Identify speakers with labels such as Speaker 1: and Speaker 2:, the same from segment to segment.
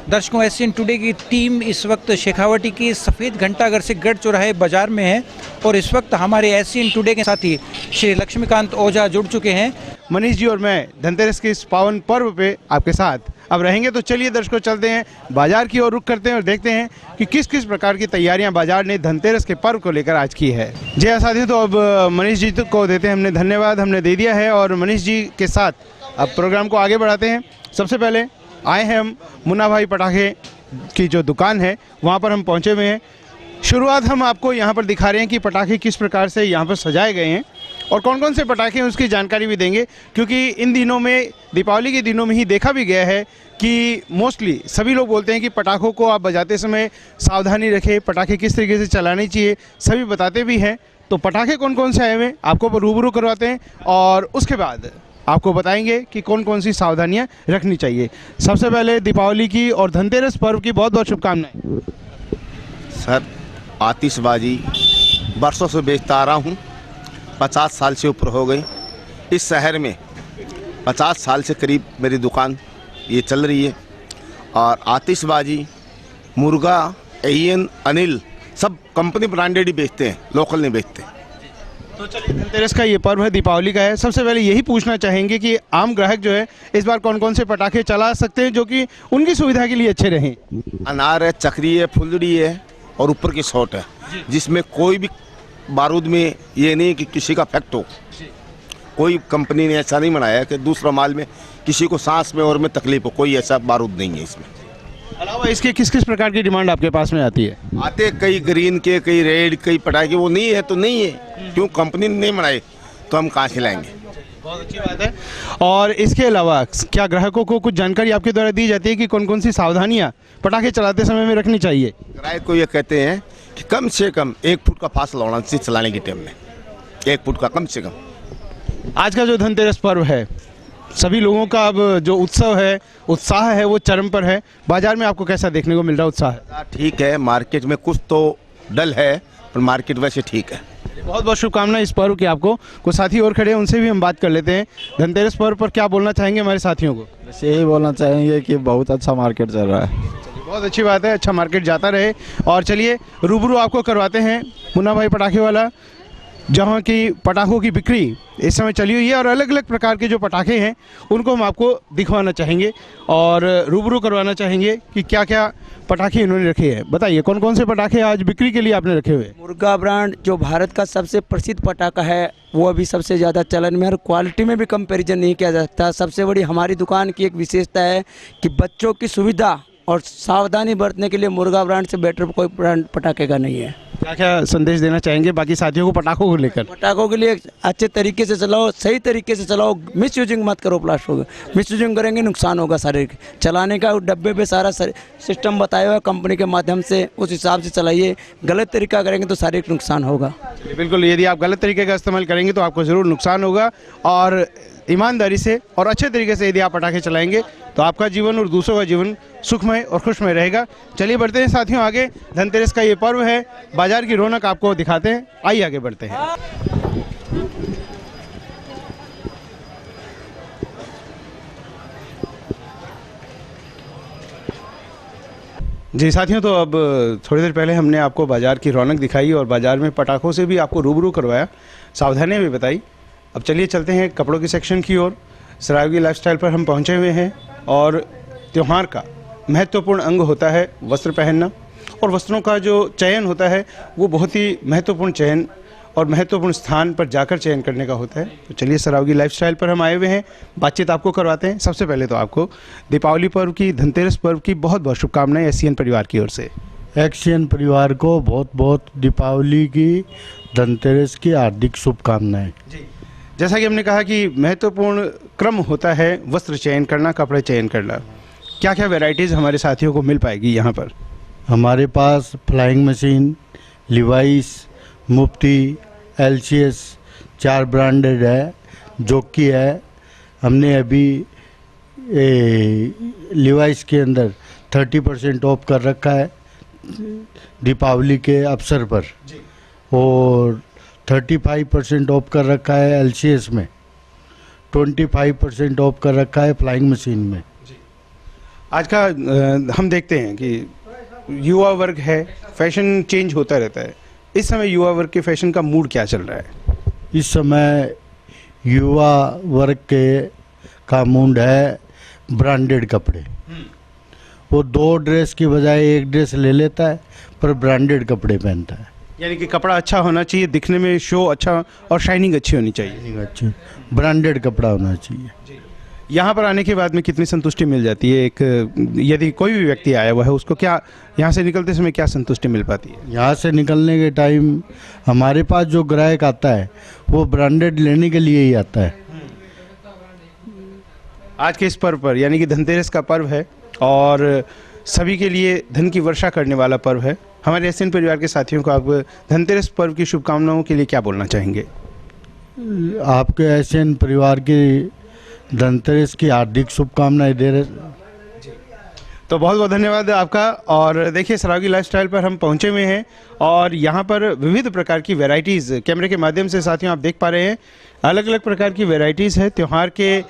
Speaker 1: दर्शकों, Asian today की team इस वक्त शेखावटी की सफ़ेद घंटाघर से गढ़ चौराहे बाजार में है और इस वक्त हमारे एशियन टुडे के साथी श्री लक्ष्मीकांत ओझा जुड़ चुके हैं।
Speaker 2: मनीष जी और मैं धनतेरस के इस पावन पर्व पे आपके साथ अब रहेंगे, तो चलिए दर्शकों चलते हैं बाजार की ओर रुख करते हैं और देखते हैं कि किस किस प्रकार की तैयारियां बाजार ने धनतेरस के पर्व को लेकर आज की है। जी हाँ साथियों, तो अब मनीष जी को देते हैं हमने धन्यवाद, हमने दे दिया है और मनीष जी के साथ अब प्रोग्राम को आगे बढ़ाते हैं। सबसे पहले आए हैं हम मुन्ना भाई पटाखे की जो दुकान है वहाँ पर हम पहुँचे हुए हैं। शुरुआत हम आपको यहाँ पर दिखा रहे हैं कि पटाखे किस प्रकार से यहाँ पर सजाए गए हैं और कौन कौन से पटाखे हैं उसकी जानकारी भी देंगे, क्योंकि इन दिनों में दीपावली के दिनों में ही देखा भी गया है कि मोस्टली सभी लोग बोलते हैं कि पटाखों को आप बजाते समय सावधानी रखें, पटाखे किस तरीके से चलाने चाहिए, सभी बताते भी हैं। तो पटाखे कौन कौन से आए हुए हैं आपको रूबरू करवाते हैं और उसके बाद आपको बताएंगे कि कौन कौन सी सावधानियां रखनी चाहिए। सबसे पहले दीपावली की और धनतेरस पर्व की बहुत बहुत शुभकामनाएं।
Speaker 3: सर, आतिशबाजी बरसों से बेचता आ रहा हूँ, 50 साल से ऊपर हो गए। इस शहर में 50 साल से करीब मेरी दुकान ये चल रही है और आतिशबाजी, मुर्गा, एन, अनिल सब कंपनी ब्रांडेड ही बेचते हैं, लोकल नहीं बेचते।
Speaker 2: तो चलिए, धनतेरस का ये पर्व है, दीपावली का है, सबसे पहले यही पूछना चाहेंगे कि आम ग्राहक जो है इस बार कौन कौन से पटाखे चला सकते हैं जो कि उनकी सुविधा के लिए अच्छे रहें।
Speaker 3: अनार है, चक्री है, फुलझड़ी है और ऊपर की शॉट है, जिसमें कोई भी बारूद में ये नहीं कि किसी का फैक्ट हो। कोई कंपनी ने ऐसा नहीं बनाया कि दूसरा माल में किसी को सांस में और में तकलीफ हो, कोई ऐसा बारूद नहीं है इसमें।
Speaker 2: अलावा इसके किस किस प्रकार की डिमांड आपके पास में आती है?
Speaker 3: आते कई ग्रीन के, कई रेड, कई पटाखे, वो नहीं है तो नहीं है, क्यों कंपनी ने नहीं बनाए तो हम कहाँ से लाएंगे।
Speaker 2: बहुत अच्छी बात है। और इसके अलावा क्या ग्राहकों को कुछ जानकारी आपके द्वारा दी जाती है कि कौन कौन सी सावधानियां पटाखे चलाते समय में रखनी चाहिए?
Speaker 3: ग्राहक को ये कहते हैं कि कम से कम 1 फुट का फासला होना चाहिए चलाने के टाइम में, 1 फुट का कम से कम।
Speaker 2: आज का जो धनतेरस पर्व है, सभी लोगों का अब जो उत्सव है, उत्साह है, वो चरम पर है। बाजार में आपको कैसा देखने को मिल रहा है उत्साह?
Speaker 3: ठीक है, मार्केट में कुछ तो डल है पर मार्केट वैसे ठीक है।
Speaker 2: बहुत बहुत शुभकामनाएं इस पर्व की आपको। कुछ साथी और खड़े हैं, उनसे भी हम बात कर लेते हैं। धनतेरस पर्व पर क्या बोलना चाहेंगे हमारे साथियों को?
Speaker 4: बस यही बोलना चाहेंगे कि बहुत अच्छा मार्केट चल रहा है।
Speaker 2: बहुत अच्छी बात है, अच्छा मार्केट जाता रहे। और चलिए रूबरू आपको करवाते हैं मुन्ना भाई पटाखे वाला, जहाँ की पटाखों की बिक्री इस समय चली हुई है और अलग अलग प्रकार के जो पटाखे हैं उनको हम आपको दिखवाना चाहेंगे और रूबरू करवाना चाहेंगे कि क्या क्या पटाखे इन्होंने रखे हैं। बताइए कौन कौन से पटाखे आज बिक्री के लिए आपने रखे हुए?
Speaker 5: मुर्गा ब्रांड जो भारत का सबसे प्रसिद्ध पटाखा है वो अभी सबसे ज़्यादा चलन में, और क्वालिटी में भी कंपैरिजन नहीं किया जा सकता। सबसे बड़ी हमारी दुकान की एक विशेषता है कि बच्चों की सुविधा और सावधानी बरतने के लिए मुर्गा ब्रांड से बेटर कोई ब्रांड पटाखे का नहीं है।
Speaker 2: क्या क्या संदेश देना चाहेंगे बाकी साथियों को पटाखों को लेकर?
Speaker 5: पटाखों के लिए अच्छे तरीके से चलाओ, सही तरीके से चलाओ, मिस यूजिंग मत करो प्लास्टिक को। मिस यूजिंग करेंगे नुकसान होगा शारीरिक। चलाने का डब्बे पे सारा सिस्टम बताया हुआ है कंपनी के माध्यम से, उस हिसाब से चलाइए। गलत तरीका करेंगे तो शारीरिक नुकसान होगा।
Speaker 2: बिल्कुल, यदि आप गलत तरीके का इस्तेमाल करेंगे तो आपको ज़रूर नुकसान होगा। और ईमानदारी से और अच्छे तरीके से यदि आप पटाखे चलाएंगे तो आपका जीवन और दूसरों का जीवन सुखमय और खुशमय रहेगा। चलिए बढ़ते हैं साथियों आगे। धनतेरस का ये पर्व है, बाजार की रौनक आपको दिखाते हैं। आइए आगे बढ़ते हैं। जी साथियों, तो अब थोड़ी देर पहले हमने आपको बाज़ार की रौनक दिखाई और बाज़ार में पटाखों से भी आपको रूबरू करवाया, सावधानियाँ भी बताई। अब चलिए चलते हैं कपड़ों की सेक्शन की ओर। सरायगी लाइफस्टाइल पर हम पहुंचे हुए हैं और त्यौहार का महत्वपूर्ण अंग होता है वस्त्र पहनना, और वस्त्रों का जो चयन होता है वो बहुत ही महत्वपूर्ण चयन और महत्वपूर्ण स्थान पर जाकर चयन करने का होता है। तो चलिए सरायगी लाइफस्टाइल पर हम आए हुए हैं, बातचीत आपको करवाते हैं। सबसे पहले तो आपको दीपावली पर्व की, धनतेरस पर्व की बहुत बहुत शुभकामनाएं एशियन परिवार की ओर से।
Speaker 4: एक्सियन परिवार को बहुत बहुत दीपावली की, धनतेरस की हार्दिक शुभकामनाएं।
Speaker 2: जैसा कि हमने कहा कि महत्वपूर्ण क्रम होता है वस्त्र चयन करना, कपड़े चयन करना। क्या क्या वैरायटीज़ हमारे साथियों को मिल पाएगी यहाँ पर?
Speaker 4: हमारे पास फ्लाइंग मशीन, लिवाइस, मुफ्ती, LCS 4 ब्रांडेड है, जॉकी है। हमने अभी लिवाइस के अंदर 30% ऑफ कर रखा है दीपावली के अवसर पर, और 35% ऑफ कर रखा है LCS में, 25% ऑफ कर रखा है फ्लाइंग मशीन में।
Speaker 2: आज का हम देखते हैं कि युवा वर्ग है, फैशन चेंज होता रहता है। इस समय युवा वर्ग के फैशन का मूड क्या चल रहा है?
Speaker 4: इस समय युवा वर्ग का मूड है ब्रांडेड कपड़े। वो 2 ड्रेस की बजाय 1 ड्रेस ले लेता है, पर ब्रांडेड कपड़े पहनता है।
Speaker 2: यानी कि कपड़ा अच्छा होना चाहिए, दिखने में शो अच्छा और शाइनिंग अच्छी होनी चाहिए।
Speaker 4: अच्छे ब्रांडेड कपड़ा होना चाहिए।
Speaker 2: यहाँ पर आने के बाद में कितनी संतुष्टि मिल जाती है? यदि कोई भी व्यक्ति आया हुआ है उसको क्या यहाँ से निकलते समय क्या संतुष्टि मिल पाती है?
Speaker 4: यहाँ से निकलने के टाइम हमारे पास जो ग्राहक आता है वो ब्रांडेड लेने के लिए ही आता है।
Speaker 2: आज के इस पर्व पर, यानी कि धनतेरस का पर्व है और सभी के लिए धन की वर्षा करने वाला पर्व है, हमारे एसएन परिवार के साथियों को आप धनतेरस पर्व की शुभकामनाओं के लिए क्या बोलना चाहेंगे?
Speaker 4: आपके एसएन परिवार की धनतेरस की हार्दिक शुभकामनाएं दे रहे।
Speaker 2: तो बहुत बहुत धन्यवाद आपका। और देखिए, सरावगी लाइफस्टाइल पर हम पहुंचे हुए हैं और यहाँ पर विविध प्रकार की वैरायटीज़ कैमरे के माध्यम से साथियों आप देख पा रहे हैं। अलग अलग प्रकार की वैरायटीज़ है। त्यौहार के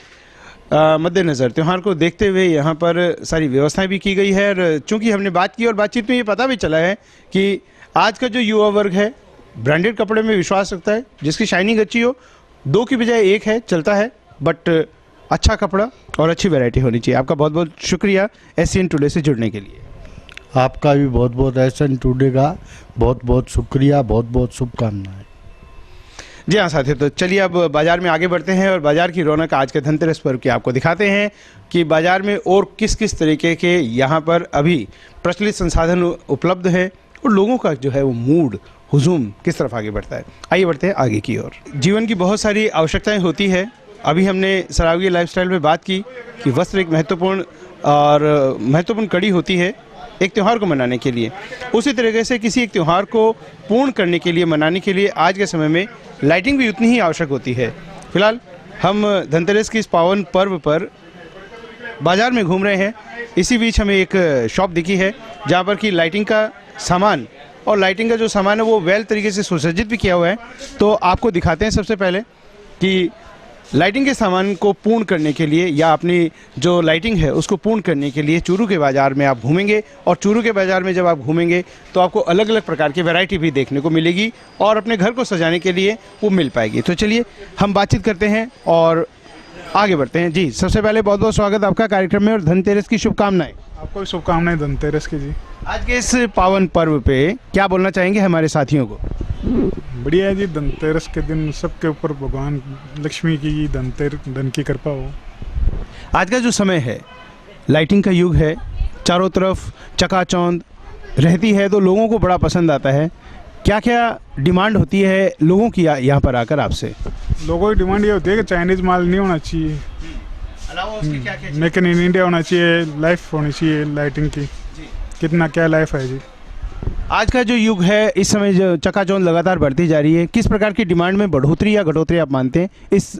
Speaker 2: मद्देनज़र, त्यौहार को देखते हुए यहाँ पर सारी व्यवस्थाएं भी की गई है। और चूँकि हमने बात की और बातचीत में ये पता भी चला है कि आज का जो युवा वर्ग है ब्रांडेड कपड़े में विश्वास रखता है, जिसकी शाइनिंग अच्छी हो। 2 की बजाय 1 है, चलता है, बट अच्छा कपड़ा और अच्छी वैरायटी होनी चाहिए। आपका बहुत बहुत शुक्रिया एसएन टुडे से जुड़ने के लिए।
Speaker 4: आपका भी बहुत बहुत एसएन टुडे का बहुत बहुत शुक्रिया, बहुत बहुत शुभकामनाएं।
Speaker 2: जी हाँ साथियों, तो चलिए अब बाज़ार में आगे बढ़ते हैं और बाज़ार की रौनक आज के धनतेरस पर्व की आपको दिखाते हैं कि बाज़ार में और किस किस तरीके के यहाँ पर अभी प्रचलित संसाधन उपलब्ध है और लोगों का जो है वो मूड, हुजूम किस तरफ आगे बढ़ता है। आइए बढ़ते हैं आगे की ओर। जीवन की बहुत सारी आवश्यकताएं होती है। अभी हमने सरावगी लाइफस्टाइल में बात की कि वस्त्र एक महत्वपूर्ण कड़ी होती है एक त्यौहार को मनाने के लिए। उसी तरीके से किसी एक त्यौहार को पूर्ण करने के लिए, मनाने के लिए आज के समय में लाइटिंग भी उतनी ही आवश्यक होती है। फिलहाल हम धनतेरस की इस पावन पर्व पर बाज़ार में घूम रहे हैं। इसी बीच हमें एक शॉप दिखी है जहाँ पर कि लाइटिंग का सामान, और लाइटिंग का जो सामान है वो वेल तरीके से सुसज्जित भी किया हुआ है। तो आपको दिखाते हैं सबसे पहले कि लाइटिंग के सामान को पूर्ण करने के लिए या अपनी जो लाइटिंग है उसको पूर्ण करने के लिए चूरू के बाज़ार में आप घूमेंगे। और चूरू के बाज़ार में जब आप घूमेंगे तो आपको अलग अलग प्रकार की वैरायटी भी देखने को मिलेगी और अपने घर को सजाने के लिए वो मिल पाएगी। तो चलिए हम बातचीत करते हैं और आगे बढ़ते हैं। जी, सबसे पहले बहुत बहुत स्वागत आपका कार्यक्रम में और धनतेरस की शुभकामनाएं।
Speaker 6: आपको भी शुभकामनाएं धनतेरस की। जी,
Speaker 2: आज के इस पावन पर्व पे क्या बोलना चाहेंगे हमारे साथियों को?
Speaker 6: बढ़िया है जी। धनतेरस के दिन सबके ऊपर भगवान लक्ष्मी की धन की कृपा हो।
Speaker 2: आज का जो समय है, लाइटिंग का युग है, चारों तरफ चकाचौंध रहती है तो लोगों को बड़ा पसंद आता है। क्या क्या डिमांड होती है लोगों की यहाँ पर आकर आपसे?
Speaker 6: लोगों की डिमांड ये होती है कि चाइनीज़ माल नहीं होना चाहिए, मेक इन इंडिया होना चाहिए, लाइफ होनी चाहिए लाइटिंग की। कितना क्या लाइफ है जी।
Speaker 2: आज का जो युग है, इस समय जो चकाचौंध लगातार बढ़ती जा रही है, किस प्रकार की डिमांड में बढ़ोतरी या घटोतरी आप मानते हैं इस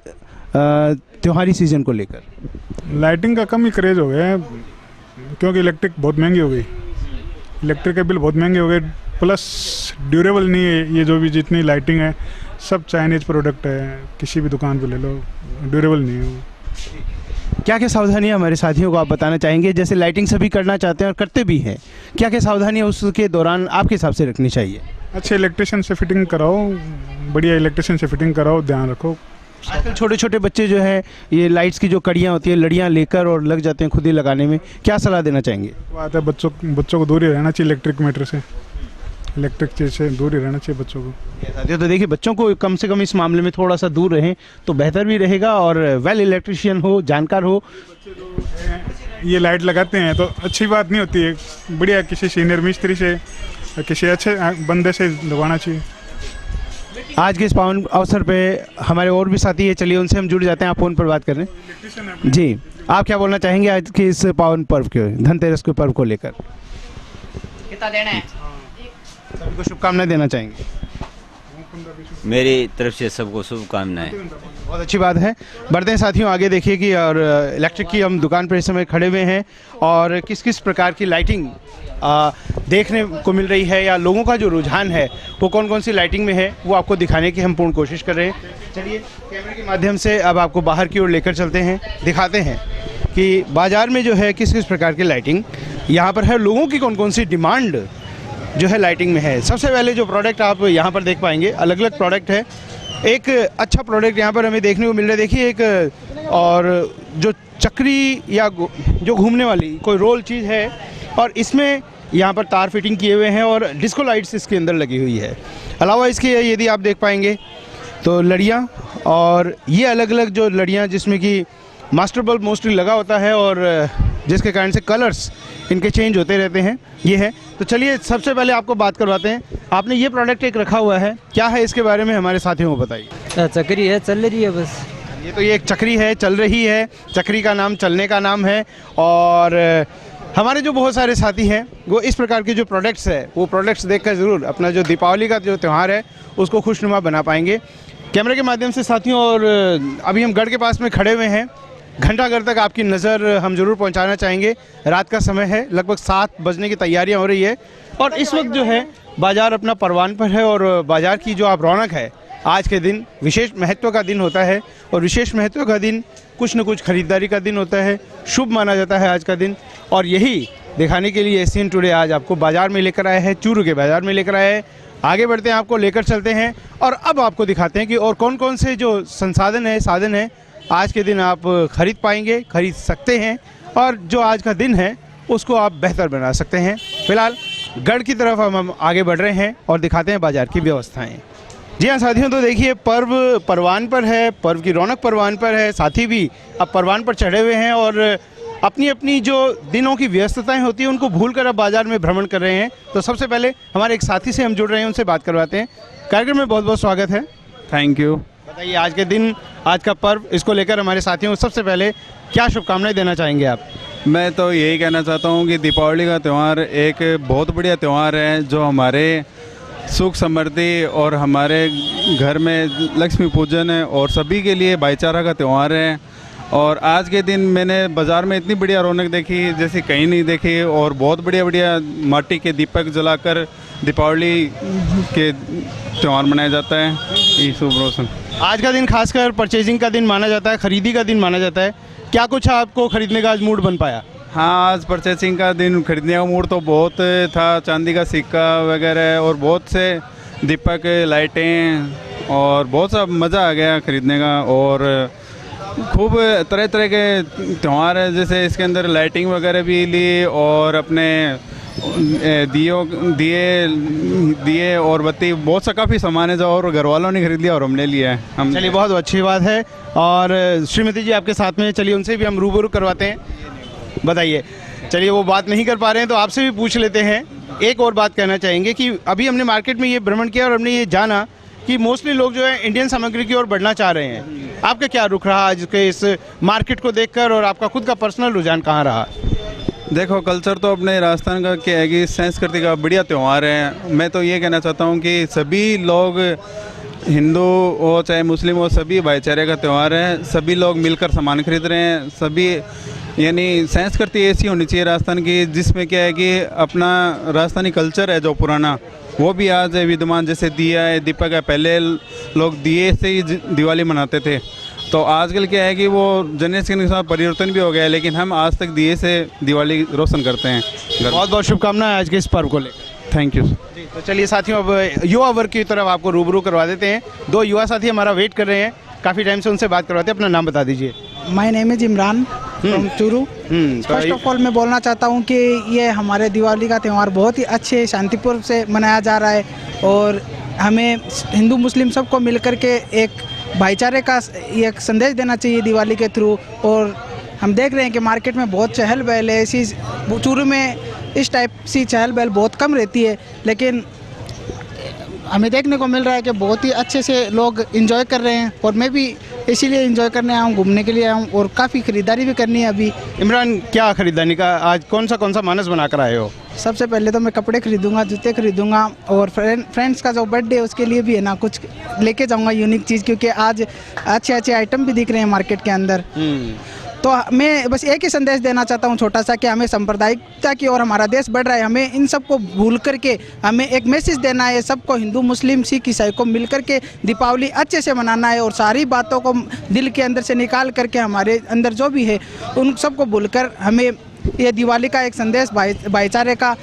Speaker 2: त्योहारी सीजन को लेकर?
Speaker 6: लाइटिंग का कम ही क्रेज हो गया है क्योंकि इलेक्ट्रिक बहुत महंगी हो गई। इलेक्ट्रिक के बिल बहुत महंगे हो गए, प्लस ड्यूरेबल नहीं है। ये जो भी जितनी लाइटिंग है सब चाइनीज़ प्रोडक्ट है, किसी भी दुकान पे ले लो, ड्यूरेबल नहीं है वो।
Speaker 2: क्या क्या सावधानियां हमारे साथियों को आप बताना चाहेंगे? जैसे लाइटिंग सभी करना चाहते हैं और करते भी हैं, क्या क्या सावधानियां उसके दौरान आपके हिसाब से रखनी चाहिए?
Speaker 6: अच्छे इलेक्ट्रिशियन से फिटिंग कराओ, बढ़िया इलेक्ट्रिशियन से फिटिंग कराओ, ध्यान रखो।
Speaker 2: आजकल छोटे छोटे बच्चे जो है ये लाइट्स की जो कड़ियाँ होती है, लड़ियाँ लेकर और लग जाते हैं खुद ही लगाने में, क्या सलाह देना चाहेंगे?
Speaker 6: बात है बच्चों को दूर ही रहना चाहिए इलेक्ट्रिक मीटर से, इलेक्ट्रिक चीज़ से दूर ही रहना चाहिए बच्चों को।
Speaker 2: साथियों, तो देखिए बच्चों को कम से कम इस मामले में थोड़ा सा दूर रहें तो बेहतर भी रहेगा और वेल इलेक्ट्रिशियन हो, जानकार हो।
Speaker 6: ये लाइट लगाते हैं तो अच्छी बात नहीं होती है, बढ़िया किसी सीनियर मिस्त्री से, किसी अच्छे बंदे से लगवाना चाहिए।
Speaker 2: आज के इस पावन अवसर पे हमारे और भी साथी है, चलिए उनसे हम जुड़ जाते हैं। आप फ़ोन पर बात कर रहे हैं जी, आप क्या बोलना चाहेंगे आज के इस पावन पर्व के, धनतेरस के पर्व को लेकर?
Speaker 7: कितना देना है?
Speaker 2: सभी को शुभकामनाएं देना चाहेंगे?
Speaker 7: मेरी तरफ से सबको शुभकामनाएं।
Speaker 2: बहुत अच्छी बात है। बढ़ते हैं साथियों आगे। देखिए कि और इलेक्ट्रिक की हम दुकान पर इस समय खड़े हुए हैं और किस किस प्रकार की लाइटिंग देखने को मिल रही है या लोगों का जो रुझान है वो कौन कौन सी लाइटिंग में है वो आपको दिखाने की हम पूर्ण कोशिश कर रहे हैं। चलिए कैमरे के माध्यम से अब आपको बाहर की ओर लेकर चलते हैं, दिखाते हैं कि बाज़ार में जो है किस किस प्रकार की लाइटिंग यहाँ पर है, लोगों की कौन कौन सी डिमांड जो है लाइटिंग में है। सबसे पहले जो प्रोडक्ट आप यहाँ पर देख पाएंगे, अलग अलग प्रोडक्ट है। एक अच्छा प्रोडक्ट यहाँ पर हमें देखने को मिल रहा है, देखिए एक और जो चक्री या जो घूमने वाली कोई रोल चीज़ है, और इसमें यहाँ पर तार फिटिंग किए हुए हैं और डिस्को लाइट्स इसके अंदर लगी हुई है। अलावा इसके यदि आप देख पाएंगे तो लड़ियाँ, और ये अलग अलग जो लड़ियाँ जिसमें कि मास्टर बल्ब मोस्टली लगा होता है और जिसके कारण से कलर्स इनके चेंज होते रहते हैं, ये है। तो चलिए सबसे पहले आपको बात करवाते हैं, आपने ये प्रोडक्ट एक रखा हुआ है, क्या है इसके बारे में हमारे साथियों को बताइए।
Speaker 5: चक्री है, चल रही है बस।
Speaker 2: ये तो ये एक चक्री है, चल रही है। चक्री का नाम चलने का नाम है। और हमारे जो बहुत सारे साथी हैं वो इस प्रकार के जो प्रोडक्ट्स है वो प्रोडक्ट्स देखकर ज़रूर अपना जो दीपावली का जो त्यौहार है उसको खुशनुमा बना पाएंगे। कैमरे के माध्यम से साथियों, और अभी हम गढ़ के पास में खड़े हुए हैं, घंटाघर तक आपकी नज़र हम ज़रूर पहुंचाना चाहेंगे। रात का समय है, लगभग 7 बजने की तैयारियां हो रही है और इस वक्त जो है बाज़ार अपना परवान पर है। और बाज़ार की जो आप रौनक है, आज के दिन विशेष महत्व का दिन होता है और विशेष महत्व का दिन कुछ न कुछ खरीदारी का दिन होता है, शुभ माना जाता है आज का दिन। और यही दिखाने के लिए एशियन टुडे आज आपको बाज़ार में लेकर आया है, चूरू के बाज़ार में लेकर आया है। आगे बढ़ते हैं, आपको लेकर चलते हैं और अब आपको दिखाते हैं कि और कौन कौन से जो संसाधन है, साधन है आज के दिन आप खरीद पाएंगे, खरीद सकते हैं, और जो आज का दिन है उसको आप बेहतर बना सकते हैं। फिलहाल गढ़ की तरफ हम आगे बढ़ रहे हैं और दिखाते हैं बाज़ार की व्यवस्थाएं। जी हाँ साथियों, तो देखिए पर्व परवान पर है, पर्व की रौनक परवान पर है, साथी भी अब परवान पर चढ़े हुए हैं और अपनी अपनी जो दिनों की व्यस्तताएं होती हैं उनको भूलकर अब बाज़ार में भ्रमण कर रहे हैं। तो सबसे पहले हमारे एक साथी से हम जुड़ रहे हैं, उनसे बात करवाते हैं। कार्यक्रम में बहुत बहुत स्वागत है।
Speaker 6: Thank you.
Speaker 2: बताइए आज के दिन, आज का पर्व, इसको लेकर हमारे साथियों को सबसे पहले क्या शुभकामनाएं देना चाहेंगे आप?
Speaker 8: मैं तो यही कहना चाहता हूँ कि दीपावली का त्यौहार एक बहुत बढ़िया त्यौहार है जो हमारे सुख समृद्धि और हमारे घर में लक्ष्मी पूजन है और सभी के लिए भाईचारा का त्यौहार है। और आज के दिन मैंने बाज़ार में इतनी बढ़िया रौनक देखी जैसे कहीं नहीं देखी, और बहुत बढ़िया बढ़िया माटी के दीपक जलाकर दीपावली के त्यौहार मनाया जाता है। ये शुभ रोशन।
Speaker 2: आज का दिन खासकर परचेजिंग का दिन माना जाता है, खरीदी का दिन माना जाता है। क्या कुछ आपको खरीदने का आज मूड बन पाया?
Speaker 8: हाँ, आज परचेसिंग का दिन, खरीदने का मूड तो बहुत था। चांदी का सिक्का वगैरह और बहुत से दीपक, लाइटें और बहुत सा मज़ा आ गया खरीदने का। और खूब तरह तरह के त्यौहार है, जैसे इसके अंदर लाइटिंग वगैरह भी ली और अपने दिए और बत्ती, बहुत सा काफ़ी सामान है जो और घर वालों ने खरीद लिया और हमने लिया है। हम
Speaker 2: चलिए, बहुत अच्छी बात है। और श्रीमती जी आपके साथ में, चलिए उनसे भी हम रूबरू करवाते हैं। बताइए, चलिए वो बात नहीं कर पा रहे हैं तो आपसे भी पूछ लेते हैं। एक और बात कहना चाहेंगे कि अभी हमने मार्केट में ये भ्रमण किया और हमने ये जाना कि मोस्टली लोग जो है इंडियन सामग्री की ओर बढ़ना चाह रहे हैं। आपका क्या रुख रहा आज के इस मार्केट को देखकर, और आपका खुद का पर्सनल रुझान कहाँ रहा?
Speaker 8: देखो, कल्चर तो अपने राजस्थान का क्या है कि संस्कृति का बढ़िया त्यौहार है। मैं तो ये कहना चाहता हूँ कि सभी लोग, हिंदू हो चाहे मुस्लिम हो, सभी भाईचारे का त्यौहार है। सभी लोग मिलकर सामान खरीद रहे हैं। सभी यानी संस्कृति ऐसी होनी चाहिए राजस्थान की जिसमें क्या है कि अपना राजस्थानी कल्चर है जो पुराना, वो भी आज विद्यमान। जैसे दिया है, दीपक है, पहले लोग दिए से ही दिवाली मनाते थे, तो आजकल क्या है कि वो जनरेशन के साथ परिवर्तन भी हो गया है, लेकिन हम आज तक दिए से दिवाली रोशन करते हैं।
Speaker 2: बहुत बहुत शुभकामनाएं आज के इस पर्व को लेकर।
Speaker 8: Thank you.
Speaker 2: तो चलिए साथियों, अब युवा वर्ग की तरफ आपको रूबरू करवा देते हैं। 2 युवा साथी हमारा वेट कर रहे हैं, काफ़ी टाइम से उनसे बात करवाते हैं। अपना नाम बता दीजिए।
Speaker 9: My name is Imran from Churu. First of all मैं बोलना चाहता हूँ कि ये हमारे दिवाली का त्यौहार बहुत ही अच्छे शांतिपूर्व से मनाया जा रहा है और हमें हिंदू मुस्लिम सबको मिलकर के एक भाईचारे का एक संदेश देना चाहिए दिवाली के थ्रू। और हम देख रहे हैं कि मार्केट में बहुत चहल पहल है, ऐसी चूरू में इस टाइप सी चहल पहल बहुत कम रहती है, लेकिन हमें देखने को मिल रहा है कि बहुत ही अच्छे से लोग एंजॉय कर रहे हैं और मैं भी इसीलिए एंजॉय करने आया हूँ, घूमने के लिए आया हूँ और काफ़ी ख़रीदारी भी करनी है अभी।
Speaker 2: इमरान, क्या खरीदारी का आज कौन सा मानस बना कर आए हो?
Speaker 9: सबसे पहले तो मैं कपड़े खरीदूंगा, जूते खरीदूंगा और फ्रेंड्स का जो बर्थडे है उसके लिए भी है ना कुछ लेके जाऊंगा यूनिक चीज़, क्योंकि आज अच्छे अच्छे आइटम भी दिख रहे हैं मार्केट के अंदर। तो मैं बस एक ही संदेश देना चाहता हूँ छोटा सा, कि हमें सांप्रदायिकता की और हमारा देश बढ़ रहा है, हमें इन सबको भूल करके हमें एक मैसेज देना है सबको, हिंदू मुस्लिम सिख ईसाई को मिल करके दीपावली अच्छे से मनाना है और सारी बातों को दिल के अंदर से निकाल करके हमारे अंदर जो भी है उन सबको भूलकर हमें ये दिवाली का एक संदेश भाईचारे का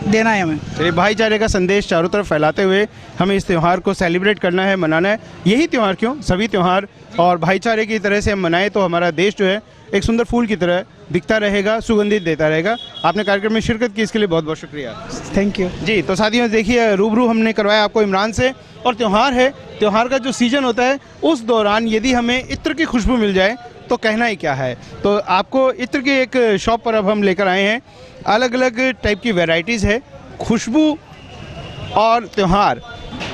Speaker 9: देना है। हमें
Speaker 2: चलिए, भाईचारे का संदेश चारों तरफ फैलाते हुए हमें इस त्यौहार को सेलिब्रेट करना है, मनाना है। यही त्यौहार क्यों, सभी त्यौहार और भाईचारे की तरह से हम मनाएं तो हमारा देश जो है एक सुंदर फूल की तरह दिखता रहेगा, सुगंधित देता रहेगा। आपने कार्यक्रम में शिरकत की, इसके लिए बहुत बहुत शुक्रिया।
Speaker 9: थैंक यू
Speaker 2: जी, तो साथियों देखिए, रूबरू हमने करवाया आपको इमरान से। और त्यौहार है, त्यौहार का जो सीज़न होता है उस दौरान यदि हमें इत्र की खुशबू मिल जाए तो कहना ही क्या है। तो आपको इत्र के एक शॉप पर अब हम लेकर आए हैं। अलग अलग टाइप की वैरायटीज़ है। खुशबू और त्यौहार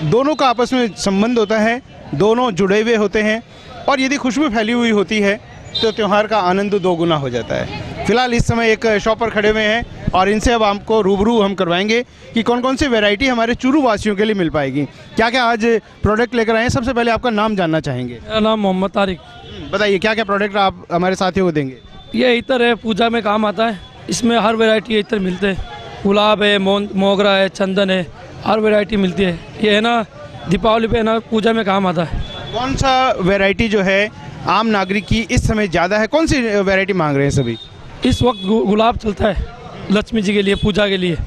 Speaker 2: दोनों का आपस में संबंध होता है, दोनों जुड़े हुए होते हैं, और यदि खुशबू फैली हुई होती है तो त्यौहार का आनंद दोगुना हो जाता है। फिलहाल इस समय एक शॉप पर खड़े हुए हैं और इनसे अब आपको रूबरू हम करवाएंगे कि कौन कौन सी वैरायटी हमारे चूरू वासियों के लिए मिल पाएगी, क्या क्या आज प्रोडक्ट लेकर आए हैं। सबसे पहले आपका नाम जानना चाहेंगे।
Speaker 10: मेरा नाम मोहम्मद तारिक।
Speaker 2: बताइए क्या क्या प्रोडक्ट आप हमारे साथियों को देंगे।
Speaker 10: ये इत्र है, पूजा में काम आता है। इसमें हर वैरायटी के इत्र मिलते हैं। गुलाब है, मोगरा है, चंदन है, हर वैरायटी मिलती है। ये है ना दीपावली पे है ना पूजा में काम आता है।
Speaker 2: कौन सा वैरायटी जो है आम नागरिक की इस समय ज़्यादा है, कौन सी वैरायटी मांग रहे हैं सभी?
Speaker 10: इस वक्त गुलाब चलता है लक्ष्मी जी के लिए, पूजा के लिए।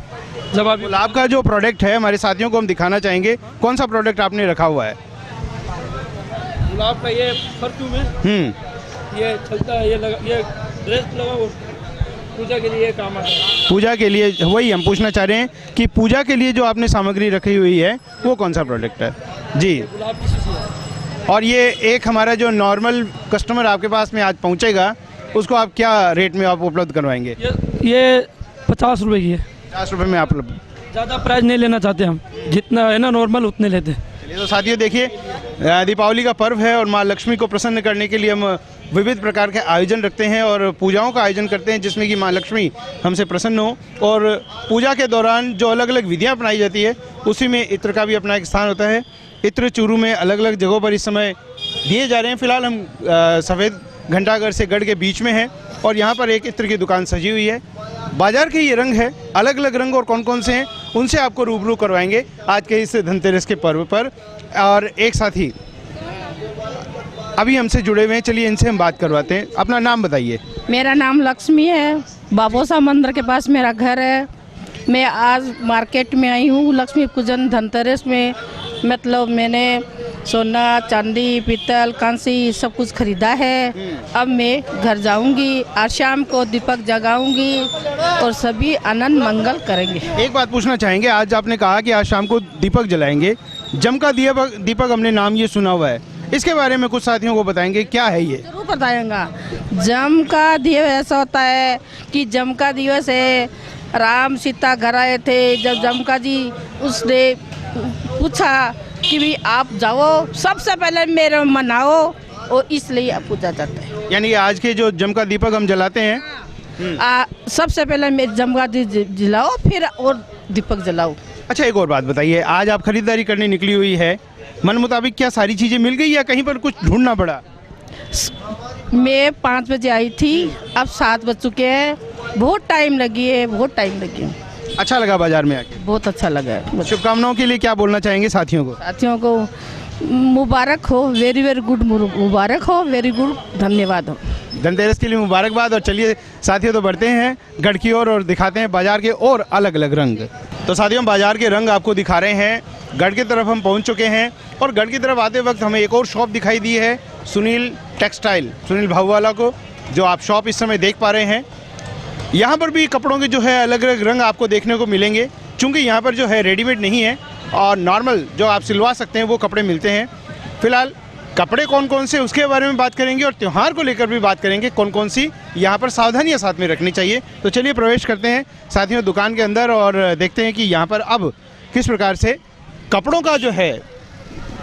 Speaker 10: जब आप
Speaker 2: गुलाब का जो प्रोडक्ट है हमारे साथियों को हम दिखाना चाहेंगे। कौन सा प्रोडक्ट आपने रखा हुआ है?
Speaker 10: गुलाब का ये परफ्यूम है, ये चलता है, ये ड्रेस लगा और पूजा के लिए काम आता है।
Speaker 2: पूजा के लिए, वही हम पूछना चाह रहे हैं कि पूजा के लिए जो आपने सामग्री रखी हुई है वो कौन सा प्रोडक्ट है? जी,
Speaker 10: गुलाब की शीशी है।
Speaker 2: और ये एक हमारा जो नॉर्मल कस्टमर आपके पास में आज पहुंचेगा उसको आप क्या रेट में आप उपलब्ध करवाएंगे?
Speaker 10: ये 50 रुपए की है।
Speaker 2: 50 रुपये में आप
Speaker 10: ज़्यादा प्राइस नहीं लेना चाहते हम, जितना है ना नॉर्मल उतने लेते हैं।
Speaker 2: चलिए, तो साथियों देखिए, दीपावली का पर्व है और माँ लक्ष्मी को प्रसन्न करने के लिए हम विविध प्रकार के आयोजन रखते हैं और पूजाओं का आयोजन करते हैं जिसमें कि माँ लक्ष्मी हमसे प्रसन्न हो। और पूजा के दौरान जो अलग अलग विधियाँ अपनाई जाती है उसी में इत्र का भी अपना एक स्थान होता है। इत्र चूरू में अलग अलग जगहों पर इस समय दिए जा रहे हैं। फिलहाल हम सफ़ेद घंटाघर से गढ़ के बीच में हैं और यहाँ पर एक इत्र की दुकान सजी हुई है। बाजार के ये रंग है, अलग अलग रंग और कौन कौन से हैं उनसे आपको रूबरू करवाएंगे आज के इस धनतेरस के पर्व पर। और एक साथी अभी हमसे जुड़े हुए हैं, चलिए इनसे हम बात करवाते हैं। अपना नाम बताइए।
Speaker 11: मेरा नाम लक्ष्मी है, बाबोसा मंदिर के पास मेरा घर है। मैं आज मार्केट में आई हूँ लक्ष्मी पूजन धनतेरस में। मतलब मैंने सोना चांदी पीतल कांसी सब कुछ खरीदा है। अब मैं घर जाऊंगी, आज शाम को दीपक जगाऊंगी और सभी आनंद मंगल करेंगे।
Speaker 2: एक बात पूछना चाहेंगे, आज आपने कहा कि आज शाम को दीपक जलाएंगे, जम का दीपक हमने नाम ये सुना हुआ है, इसके बारे में कुछ साथियों को बताएंगे क्या है ये?
Speaker 11: जरूर बताएंगा। जम का दिवस ऐसा होता है कि जम का दिवस है, राम सीता घर आए थे। जब जमका जी उसने पूछा कि भी आप जाओ, सबसे पहले मेरे मनाओ और इसलिए आप पूजा जाते हैं।
Speaker 2: यानी आज के जो जम का दीपक हम जलाते हैं,
Speaker 11: सबसे पहले मैं जम का जलाओ फिर और दीपक जलाओ।
Speaker 2: अच्छा, एक और बात बताइए, आज आप खरीदारी करने निकली हुई है, मन मुताबिक क्या सारी चीज़ें मिल गई या कहीं पर कुछ ढूंढना पड़ा?
Speaker 11: मैं 5 बजे आई थी, अब 7 बज चुके हैं। बहुत टाइम लगी है, बहुत टाइम लगी है।
Speaker 2: अच्छा लगा बाजार में आके?
Speaker 11: बहुत अच्छा लगा है।
Speaker 2: शुभकामनाओं के लिए क्या बोलना चाहेंगे साथियों को?
Speaker 11: साथियों को मुबारक हो, वेरी वेरी गुड मुबारक हो, वेरी गुड धन्यवाद हो।
Speaker 2: धनतेरस के लिए मुबारकबाद। और चलिए साथियों, तो बढ़ते हैं गढ़ की ओर और दिखाते हैं बाजार के और अलग अलग रंग। तो साथियों, बाजार के रंग आपको दिखा रहे हैं। गढ़ की तरफ हम पहुंच चुके हैं और गढ़ की तरफ आते वक्त हमें एक और शॉप दिखाई दी है, सुनील टेक्सटाइल, सुनील भाऊवाला को, जो आप शॉप इस समय देख पा रहे हैं। यहाँ पर भी कपड़ों के जो है अलग अलग रंग आपको देखने को मिलेंगे, चूँकि यहाँ पर जो है रेडीमेड नहीं है और नॉर्मल जो आप सिलवा सकते हैं वो कपड़े मिलते हैं। फिलहाल कपड़े कौन कौन से उसके बारे में बात करेंगे और त्यौहार को लेकर भी बात करेंगे, कौन कौन सी यहाँ पर सावधानियाँ साथ में रखनी चाहिए। तो चलिए प्रवेश करते हैं साथियों दुकान के अंदर और देखते हैं कि यहाँ पर अब किस प्रकार से कपड़ों का जो है,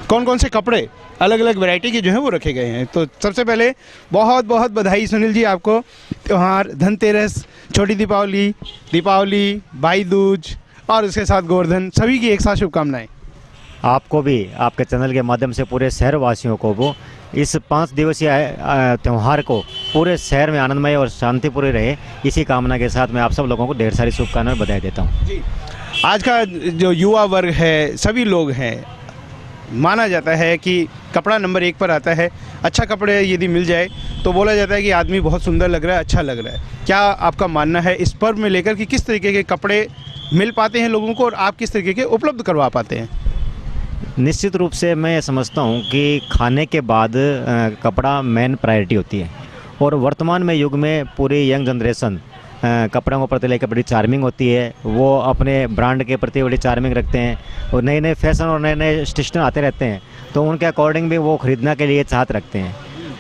Speaker 2: कौन कौन से कपड़े अलग अलग वैरायटी के जो है वो रखे गए हैं। तो सबसे पहले बहुत बहुत बधाई सुनील जी आपको, त्यौहार धनतेरस, छोटी दीपावली, दीपावली, भाई दूज और उसके साथ गोवर्धन, सभी की एक साथ शुभकामनाएं।
Speaker 12: आपको भी आपके चैनल के माध्यम से पूरे शहरवासियों को वो इस 5 दिवसीय त्यौहार को पूरे शहर में आनंदमय और शांतिपूर्ण रहे, इसी कामना के साथ मैं आप सब लोगों को ढेर सारी शुभकामनाएं बधाई देता हूँ।
Speaker 2: जी, आज का जो युवा वर्ग है, सभी लोग हैं, माना जाता है कि कपड़ा नंबर 1 पर आता है। अच्छा कपड़े यदि मिल जाए तो बोला जाता है कि आदमी बहुत सुंदर लग रहा है, अच्छा लग रहा है। क्या आपका मानना है इस पर्व में लेकर कि किस तरीके के कपड़े मिल पाते हैं लोगों को और आप किस तरीके के उपलब्ध करवा पाते हैं?
Speaker 12: निश्चित रूप से मैं समझता हूँ कि खाने के बाद कपड़ा मेन प्रायोरिटी होती है, और वर्तमान में युग में पूरी यंग जनरेशन कपड़ों के प्रति लेकर बड़ी चार्मिंग होती है। वो अपने ब्रांड के प्रति बड़ी चार्मिंग रखते हैं और नए नए फैशन और नए नए स्टेशन आते रहते हैं, तो उनके अकॉर्डिंग भी वो ख़रीदने के लिए चाहत रखते हैं।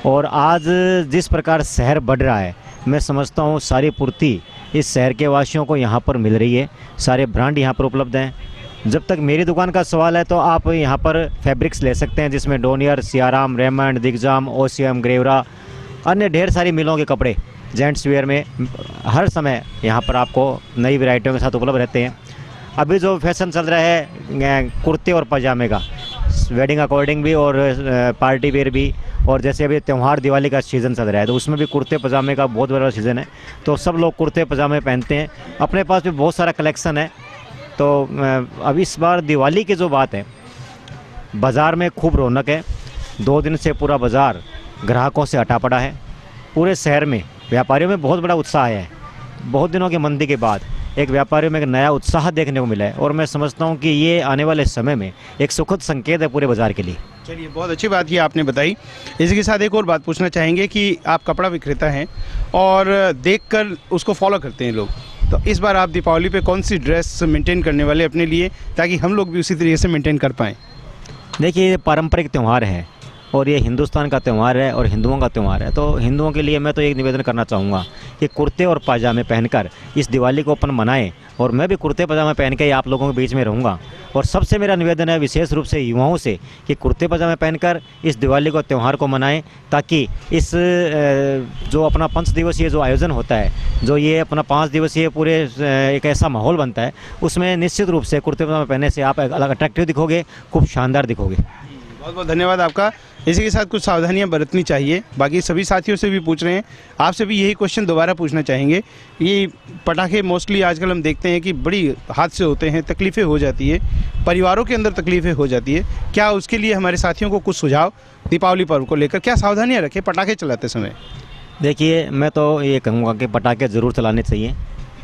Speaker 12: और आज जिस प्रकार शहर बढ़ रहा है, मैं समझता हूँ सारी पूर्ति इस शहर के वासियों को यहाँ पर मिल रही है। सारे ब्रांड यहाँ पर उपलब्ध हैं। जब तक मेरी दुकान का सवाल है तो आप यहाँ पर फैब्रिक्स ले सकते हैं, जिसमें डोनियर, सियाराम, रेमंड, दिग्जाम, ओसीएम, ग्रेवरा, अन्य ढेर सारी मिलों के कपड़े जेंट्स वेयर में हर समय यहाँ पर आपको नई वैरायटियों के साथ उपलब्ध रहते हैं। अभी जो फैशन चल रहा है कुर्ते और पजामे का, वेडिंग अकॉर्डिंग भी और पार्टी वेयर भी, और जैसे अभी त्यौहार दिवाली का सीज़न चल रहा है तो उसमें भी कुर्ते पजामे का बहुत बड़ा सीज़न है, तो सब लोग कुर्ते पजामे पहनते हैं। अपने पास भी बहुत सारा कलेक्शन है। तो अब इस बार दिवाली की जो बात है, बाज़ार में खूब रौनक है। 2 दिन से पूरा बाज़ार ग्राहकों से अटा पड़ा है। पूरे शहर में व्यापारियों में बहुत बड़ा उत्साह है। बहुत दिनों की मंदी के बाद एक व्यापारियों में एक नया उत्साह देखने को मिला है, और मैं समझता हूं कि ये आने वाले समय में एक सुखद संकेत है पूरे बाज़ार के लिए।
Speaker 2: चलिए, बहुत अच्छी बात ये आपने बताई। इसी के साथ एक और बात पूछना चाहेंगे कि आप कपड़ा विक्रेता हैं और देखकर उसको फॉलो करते हैं लोग, तो इस बार आप दीपावली पे कौन सी ड्रेस मेंटेन करने वाले अपने लिए, ताकि हम लोग भी उसी तरीके से मेंटेन कर पाएँ?
Speaker 12: देखिए, ये पारंपरिक त्यौहार है और ये हिंदुस्तान का त्यौहार है और हिंदुओं का त्यौहार है, तो हिंदुओं के लिए मैं तो एक निवेदन करना चाहूँगा कि कुर्ते और पाजामे पहनकर इस दिवाली को अपन मनाएं, और मैं भी कुर्ते पजामे पहन के आप लोगों के बीच में रहूँगा। और सबसे मेरा निवेदन है विशेष रूप से युवाओं से कि कुर्ते पजामे पहनकर इस दिवाली को त्यौहार को मनाएं, ताकि इस जो अपना 5 दिवसीय जो आयोजन होता है, जो ये अपना 5 दिवसीय पूरे एक ऐसा माहौल बनता है, उसमें निश्चित रूप से कुर्ते पजामे पहनने से आप अलग अट्रैक्टिव दिखोगे, खूब शानदार दिखोगे।
Speaker 2: बहुत बहुत धन्यवाद आपका। इसी के साथ कुछ सावधानियां बरतनी चाहिए। बाकी सभी साथियों से भी पूछ रहे हैं, आपसे भी यही क्वेश्चन दोबारा पूछना चाहेंगे। ये पटाखे मोस्टली आजकल हम देखते हैं कि बड़ी हादसे होते हैं, तकलीफ़ें हो जाती है, परिवारों के अंदर तकलीफ़ें हो जाती है। क्या उसके लिए हमारे साथियों को कुछ सुझाव दीपावली पर्व को लेकर, क्या सावधानियाँ रखें पटाखे चलाते समय?
Speaker 12: देखिए, मैं तो ये कहूँगा कि पटाखे ज़रूर चलाने चाहिए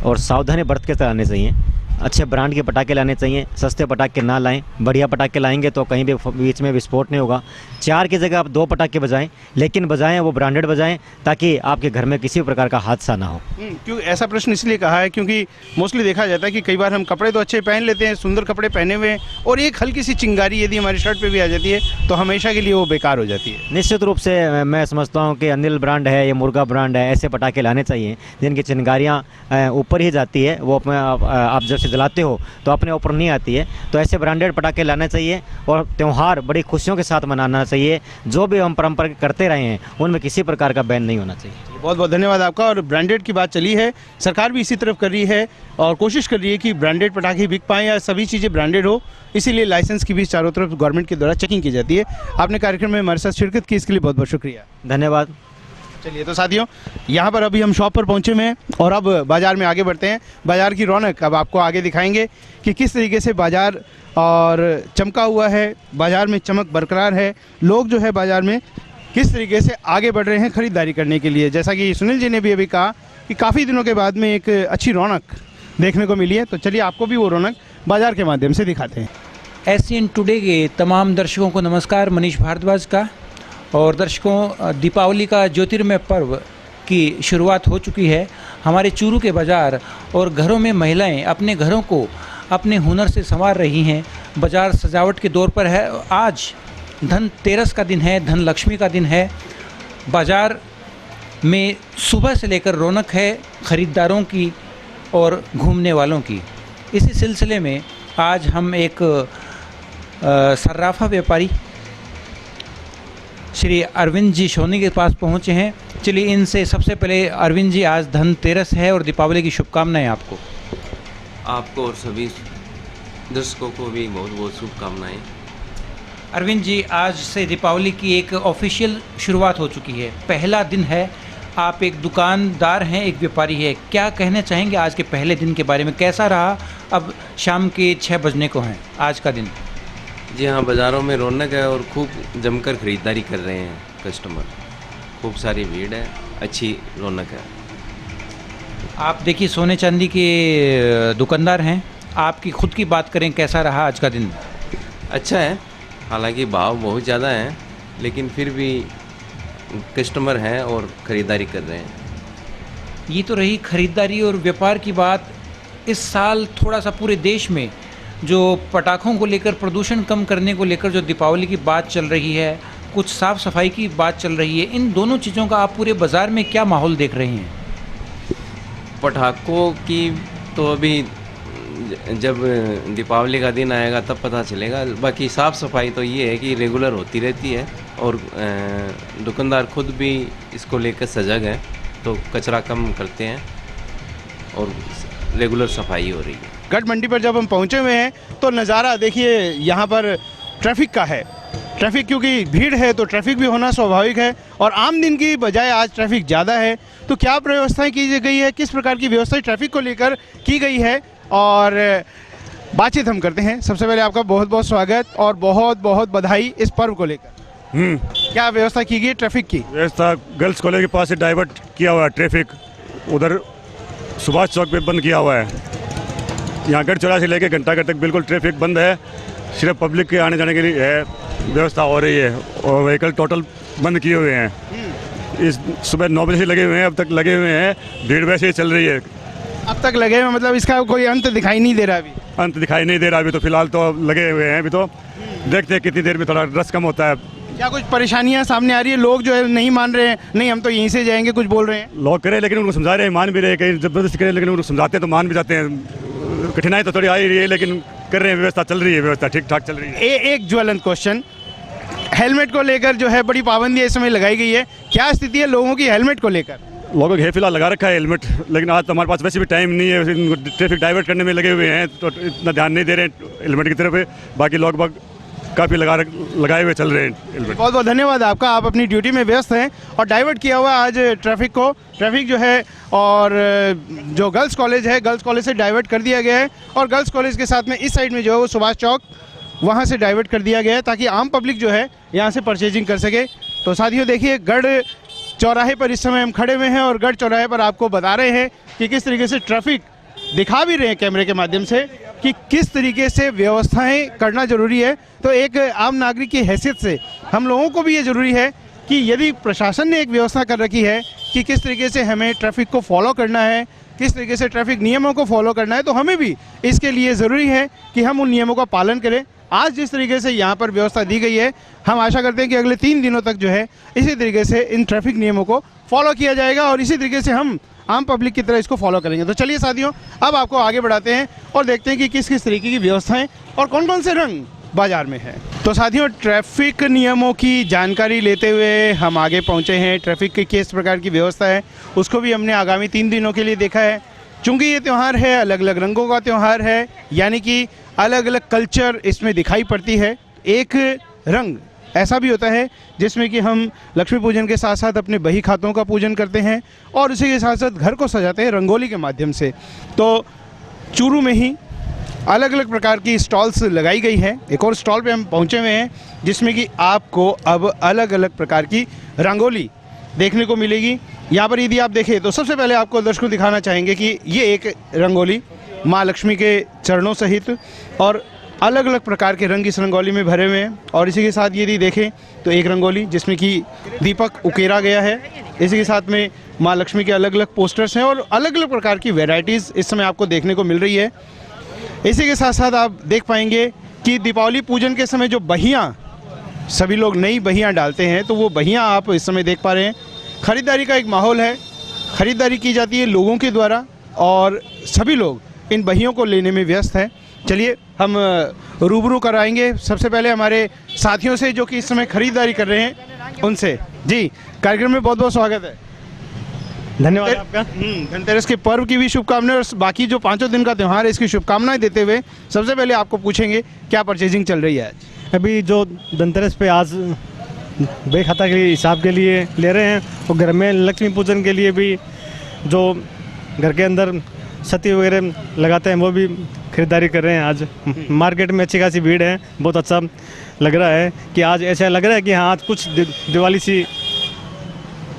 Speaker 12: और सावधानी बरत के चलाने चाहिए। अच्छे ब्रांड के पटाखे लाने चाहिए, सस्ते पटाखे ना लाएं। बढ़िया पटाखे लाएंगे तो कहीं भी बीच में विस्फोट नहीं होगा। 4 की जगह आप 2 पटाखे बजाएं, लेकिन बजाएं वो ब्रांडेड बजाएं, ताकि आपके घर में किसी प्रकार का हादसा ना हो।
Speaker 2: क्यों ऐसा प्रश्न इसलिए कहा है क्योंकि मोस्टली देखा जाता है कि कई बार हम कपड़े तो अच्छे पहन लेते हैं, सुंदर कपड़े पहने हुए, और एक हल्की सी चिंगारी यदि हमारी शर्ट पे भी आ जाती है तो हमेशा के लिए वो बेकार हो जाती है।
Speaker 12: निश्चित रूप से मैं समझता हूँ कि अनिल ब्रांड है, ये मुर्गा ब्रांड है, ऐसे पटाखे लाने चाहिए जिनकी चिंगारियाँ ऊपर ही जाती है, वो अपने आप जब से जलाते हो तो अपने ऊपर नहीं आती है। तो ऐसे ब्रांडेड पटाखे लाने चाहिए और त्यौहार बड़ी खुशियों के साथ मनाना चाहिए। जो भी हम परंपरा करते रहे हैं उनमें किसी प्रकार का बैन नहीं होना चाहिए।
Speaker 2: बहुत बहुत धन्यवाद आपका। और ब्रांडेड की बात चली है, सरकार भी इसी तरफ कर रही है और कोशिश कर रही है कि ब्रांडेड पटाखे बिक पाएँ या सभी चीज़ें ब्रांडेड हो, इसीलिए लाइसेंस की भी चारों तरफ गवर्नमेंट के द्वारा चेकिंग की जाती है। आपने कार्यक्रम में हमारे साथ शिरकत की, इसके लिए बहुत बहुत शुक्रिया।
Speaker 12: धन्यवाद।
Speaker 2: चलिए, तो साथियों, यहाँ पर अभी हम शॉप पर पहुँचे हुए हैं और अब बाज़ार में आगे बढ़ते हैं। बाज़ार की रौनक अब आपको आगे दिखाएंगे कि किस तरीके से बाज़ार और चमका हुआ है, बाज़ार में चमक बरकरार है, लोग जो है बाज़ार में किस तरीके से आगे बढ़ रहे हैं खरीदारी करने के लिए। जैसा कि सुनील जी ने भी अभी कहा कि काफ़ी दिनों के बाद में एक अच्छी रौनक देखने को मिली है, तो चलिए आपको भी वो रौनक बाज़ार के माध्यम से दिखाते हैं।
Speaker 1: एससीएन टुडे के तमाम दर्शकों को नमस्कार। मनीष भारद्वाज का। और दर्शकों, दीपावली का ज्योतिर्मय पर्व की शुरुआत हो चुकी है। हमारे चूरू के बाज़ार और घरों में महिलाएं अपने घरों को अपने हुनर से संवार रही हैं। बाज़ार सजावट के दौर पर है। आज धनतेरस का दिन है, धन लक्ष्मी का दिन है। बाज़ार में सुबह से लेकर रौनक है ख़रीदारों की और घूमने वालों की। इसी सिलसिले में आज हम एक सर्राफा व्यापारी श्री अरविंद जी सोनी के पास पहुंचे हैं। चलिए इनसे सबसे पहले, अरविंद जी, आज धनतेरस है और दीपावली की शुभकामनाएं आपको।
Speaker 13: और सभी दर्शकों को भी बहुत बहुत शुभकामनाएं।
Speaker 1: अरविंद जी, आज से दीपावली की एक ऑफिशियल शुरुआत हो चुकी है, पहला दिन है। आप एक दुकानदार हैं, एक व्यापारी है, क्या कहना चाहेंगे आज के पहले दिन के बारे में? कैसा रहा? अब शाम के 6 बजने को हैं आज का दिन।
Speaker 13: जी हाँ, बाज़ारों में रौनक है और खूब जमकर ख़रीदारी कर रहे हैं कस्टमर। खूब सारी भीड़ है, अच्छी रौनक है।
Speaker 1: आप देखिए सोने चांदी के दुकानदार हैं, आपकी खुद की बात करें, कैसा रहा आज का दिन?
Speaker 13: अच्छा है, हालांकि भाव बहुत ज़्यादा हैं लेकिन फिर भी कस्टमर हैं और ख़रीदारी कर रहे हैं।
Speaker 1: ये तो रही खरीदारी और व्यापार की बात। इस साल थोड़ा सा पूरे देश में जो पटाखों को लेकर, प्रदूषण कम करने को लेकर जो दीपावली की बात चल रही है, कुछ साफ़ सफाई की बात चल रही है, इन दोनों चीज़ों का आप पूरे बाज़ार में क्या माहौल देख रहे हैं?
Speaker 13: पटाखों की तो अभी जब दीपावली का दिन आएगा तब पता चलेगा। बाकी साफ़ सफाई तो ये है कि रेगुलर होती रहती है और दुकानदार खुद भी इसको लेकर सजग है, तो कचरा कम करते हैं और रेगुलर सफाई हो रही है।
Speaker 2: गढ़ मंडी पर जब हम पहुंचे हुए हैं तो नज़ारा देखिए, यहाँ पर ट्रैफिक का है। ट्रैफिक क्योंकि भीड़ है तो ट्रैफिक भी होना स्वाभाविक है, और आम दिन की बजाय आज ट्रैफिक ज़्यादा है। तो क्या व्यवस्थाएं की गई है, किस प्रकार की व्यवस्थाएं ट्रैफिक को लेकर की गई है, और बातचीत हम करते हैं। सबसे पहले आपका बहुत बहुत स्वागत और बहुत बहुत बधाई इस पर्व को लेकर। क्या व्यवस्था की गई ट्रैफिक की?
Speaker 14: व्यवस्था गर्ल्स कॉलेज के पास से डाइवर्ट किया हुआ है ट्रैफिक, उधर सुभाष चौक पे बंद किया हुआ है। यहाँ गढ़ चौराहे से लेकर घंटाघर तक बिल्कुल ट्रैफिक बंद है, सिर्फ पब्लिक के आने जाने के लिए है व्यवस्था हो रही है, और व्हीकल टोटल बंद किए हुए हैं। इस सुबह 9 बजे से लगे हुए हैं, अब तक लगे हुए हैं, भीड़ वैसे ही चल रही है।
Speaker 2: अब तक लगे हुए मतलब इसका कोई अंत दिखाई नहीं दे रहा? अभी
Speaker 14: अंत दिखाई नहीं दे रहा, अभी तो फिलहाल तो लगे हुए हैं। अभी तो देखते हैं कितनी देर में थोड़ा रस कम होता है।
Speaker 2: क्या कुछ परेशानियां सामने आ रही है? लोग जो है नहीं मान रहे हैं, नहीं हम तो यहीं से जाएंगे, कुछ बोल रहे हैं?
Speaker 14: लोग करें लेकिन उनको समझा रहे हैं, मान भी रहे हैं, कहीं जबरदस्ती करें लेकिन उनको समझाते हैं तो मान भी जाते हैं। कठिनाई तो थोड़ी आ ही रही है लेकिन कर रहे हैं, व्यवस्था चल रही है, व्यवस्था ठीक ठाक चल रही है।
Speaker 2: एक ज्वलंत क्वेश्चन, हेलमेट को लेकर जो है बड़ी पाबंदी इस समय लगाई गई है, क्या स्थिति है लोगों की हेलमेट को लेकर?
Speaker 14: लोगों के फिलहाल लगा रखा है हेलमेट, लेकिन आज तो हमारे पास वैसे भी टाइम नहीं है, ट्रैफिक डाइवर्ट करने में लगे हुए हैं तो इतना ध्यान नहीं दे रहे हैं हेलमेट की तरफ। बाकी लोग काफ़ी लगाए हुए चल रहे हैं हेलमेट।
Speaker 2: बहुत बहुत धन्यवाद आपका, आप अपनी ड्यूटी में व्यस्त हैं और डाइवर्ट किया हुआ आज ट्रैफिक को। ट्रैफिक जो है और जो गर्ल्स कॉलेज है, गर्ल्स कॉलेज से डाइवर्ट कर दिया गया है, और गर्ल्स कॉलेज के साथ में इस साइड में जो है वो सुभाष चौक, वहाँ से डाइवर्ट कर दिया गया है ताकि आम पब्लिक जो है यहाँ से परचेजिंग कर सके। तो साथियों देखिए, गढ़ चौराहे पर इस समय हम खड़े हुए हैं और गढ़ चौराहे पर आपको बता रहे हैं कि किस तरीके से ट्रैफिक दिखा भी रहे हैं कैमरे के माध्यम से कि किस तरीके से व्यवस्थाएं करना जरूरी है। तो एक आम नागरिक की हैसियत से हम लोगों को भी ये ज़रूरी है कि यदि प्रशासन ने एक व्यवस्था कर रखी है कि किस तरीके से हमें ट्रैफिक को फॉलो करना है, किस तरीके से ट्रैफिक नियमों को फॉलो करना है, तो हमें भी इसके लिए ज़रूरी है कि हम उन नियमों का पालन करें। आज जिस तरीके से यहाँ पर व्यवस्था दी गई है, हम आशा करते हैं कि अगले 3 दिनों तक जो है इसी तरीके से इन ट्रैफिक नियमों को फॉलो किया जाएगा और इसी तरीके से हम आम पब्लिक की तरह इसको फॉलो करेंगे। तो चलिए साथियों, अब आपको आगे बढ़ाते हैं और देखते हैं कि किस किस तरीके की व्यवस्थाएं और कौन कौन से रंग बाजार में है। तो साथियों, ट्रैफिक नियमों की जानकारी लेते हुए हम आगे पहुंचे हैं। ट्रैफिक की किस प्रकार की व्यवस्था है उसको भी हमने आगामी 3 दिनों के लिए देखा है। चूँकि ये त्यौहार है, अलग अलग रंगों का त्यौहार है, यानी कि अलग अलग कल्चर इसमें दिखाई पड़ती है। एक रंग ऐसा भी होता है जिसमें कि हम लक्ष्मी पूजन के साथ साथ अपने बही खातों का पूजन करते हैं और उसी के साथ साथ घर को सजाते हैं रंगोली के माध्यम से। तो चूरू में ही अलग अलग प्रकार की स्टॉल्स लगाई गई है। एक और स्टॉल पे हम पहुंचे हुए हैं जिसमें कि आपको अब अलग अलग प्रकार की रंगोली देखने को मिलेगी। यहाँ पर यदि आप देखें तो सबसे पहले आपको दर्शकों दिखाना चाहेंगे कि ये एक रंगोली माँ लक्ष्मी के चरणों सहित और अलग अलग प्रकार के रंग इस रंगोली में भरे हुए हैं। और इसी के साथ यदि देखें तो एक रंगोली जिसमें कि दीपक उकेरा गया है, इसी के साथ में माँ लक्ष्मी के अलग अलग पोस्टर्स हैं और अलग अलग प्रकार की वैरायटीज़ इस समय आपको देखने को मिल रही है। इसी के साथ साथ आप देख पाएंगे कि दीपावली पूजन के समय जो बहियाँ सभी लोग नई बहियाँ डालते हैं, तो वो बहियाँ आप इस समय देख पा रहे हैं। ख़रीदारी का एक माहौल है, ख़रीदारी की जाती है लोगों के द्वारा और सभी लोग इन बहियों को लेने में व्यस्त हैं। चलिए हम रूबरू कराएंगे सबसे पहले हमारे साथियों से जो कि इस समय खरीदारी कर रहे हैं उनसे। जी, कार्यक्रम में बहुत बहुत स्वागत है, धन्यवाद आपका। धनतेरस के पर्व की भी शुभकामनाएं और बाकी जो 5 दिन का त्यौहार है इसकी शुभकामनाएं देते हुए सबसे पहले आपको पूछेंगे क्या परचेजिंग चल रही है
Speaker 15: अभी जो धनतेरस पे आज बही खाता के हिसाब के लिए ले रहे हैं, और घर में लक्ष्मी पूजन के लिए भी जो घर के अंदर सती वगैरह लगाते हैं वो भी खरीदारी कर रहे हैं। आज मार्केट में अच्छी खासी भीड़ है, बहुत अच्छा लग रहा है कि आज ऐसा लग रहा है कि हाँ आज कुछ दिवाली सी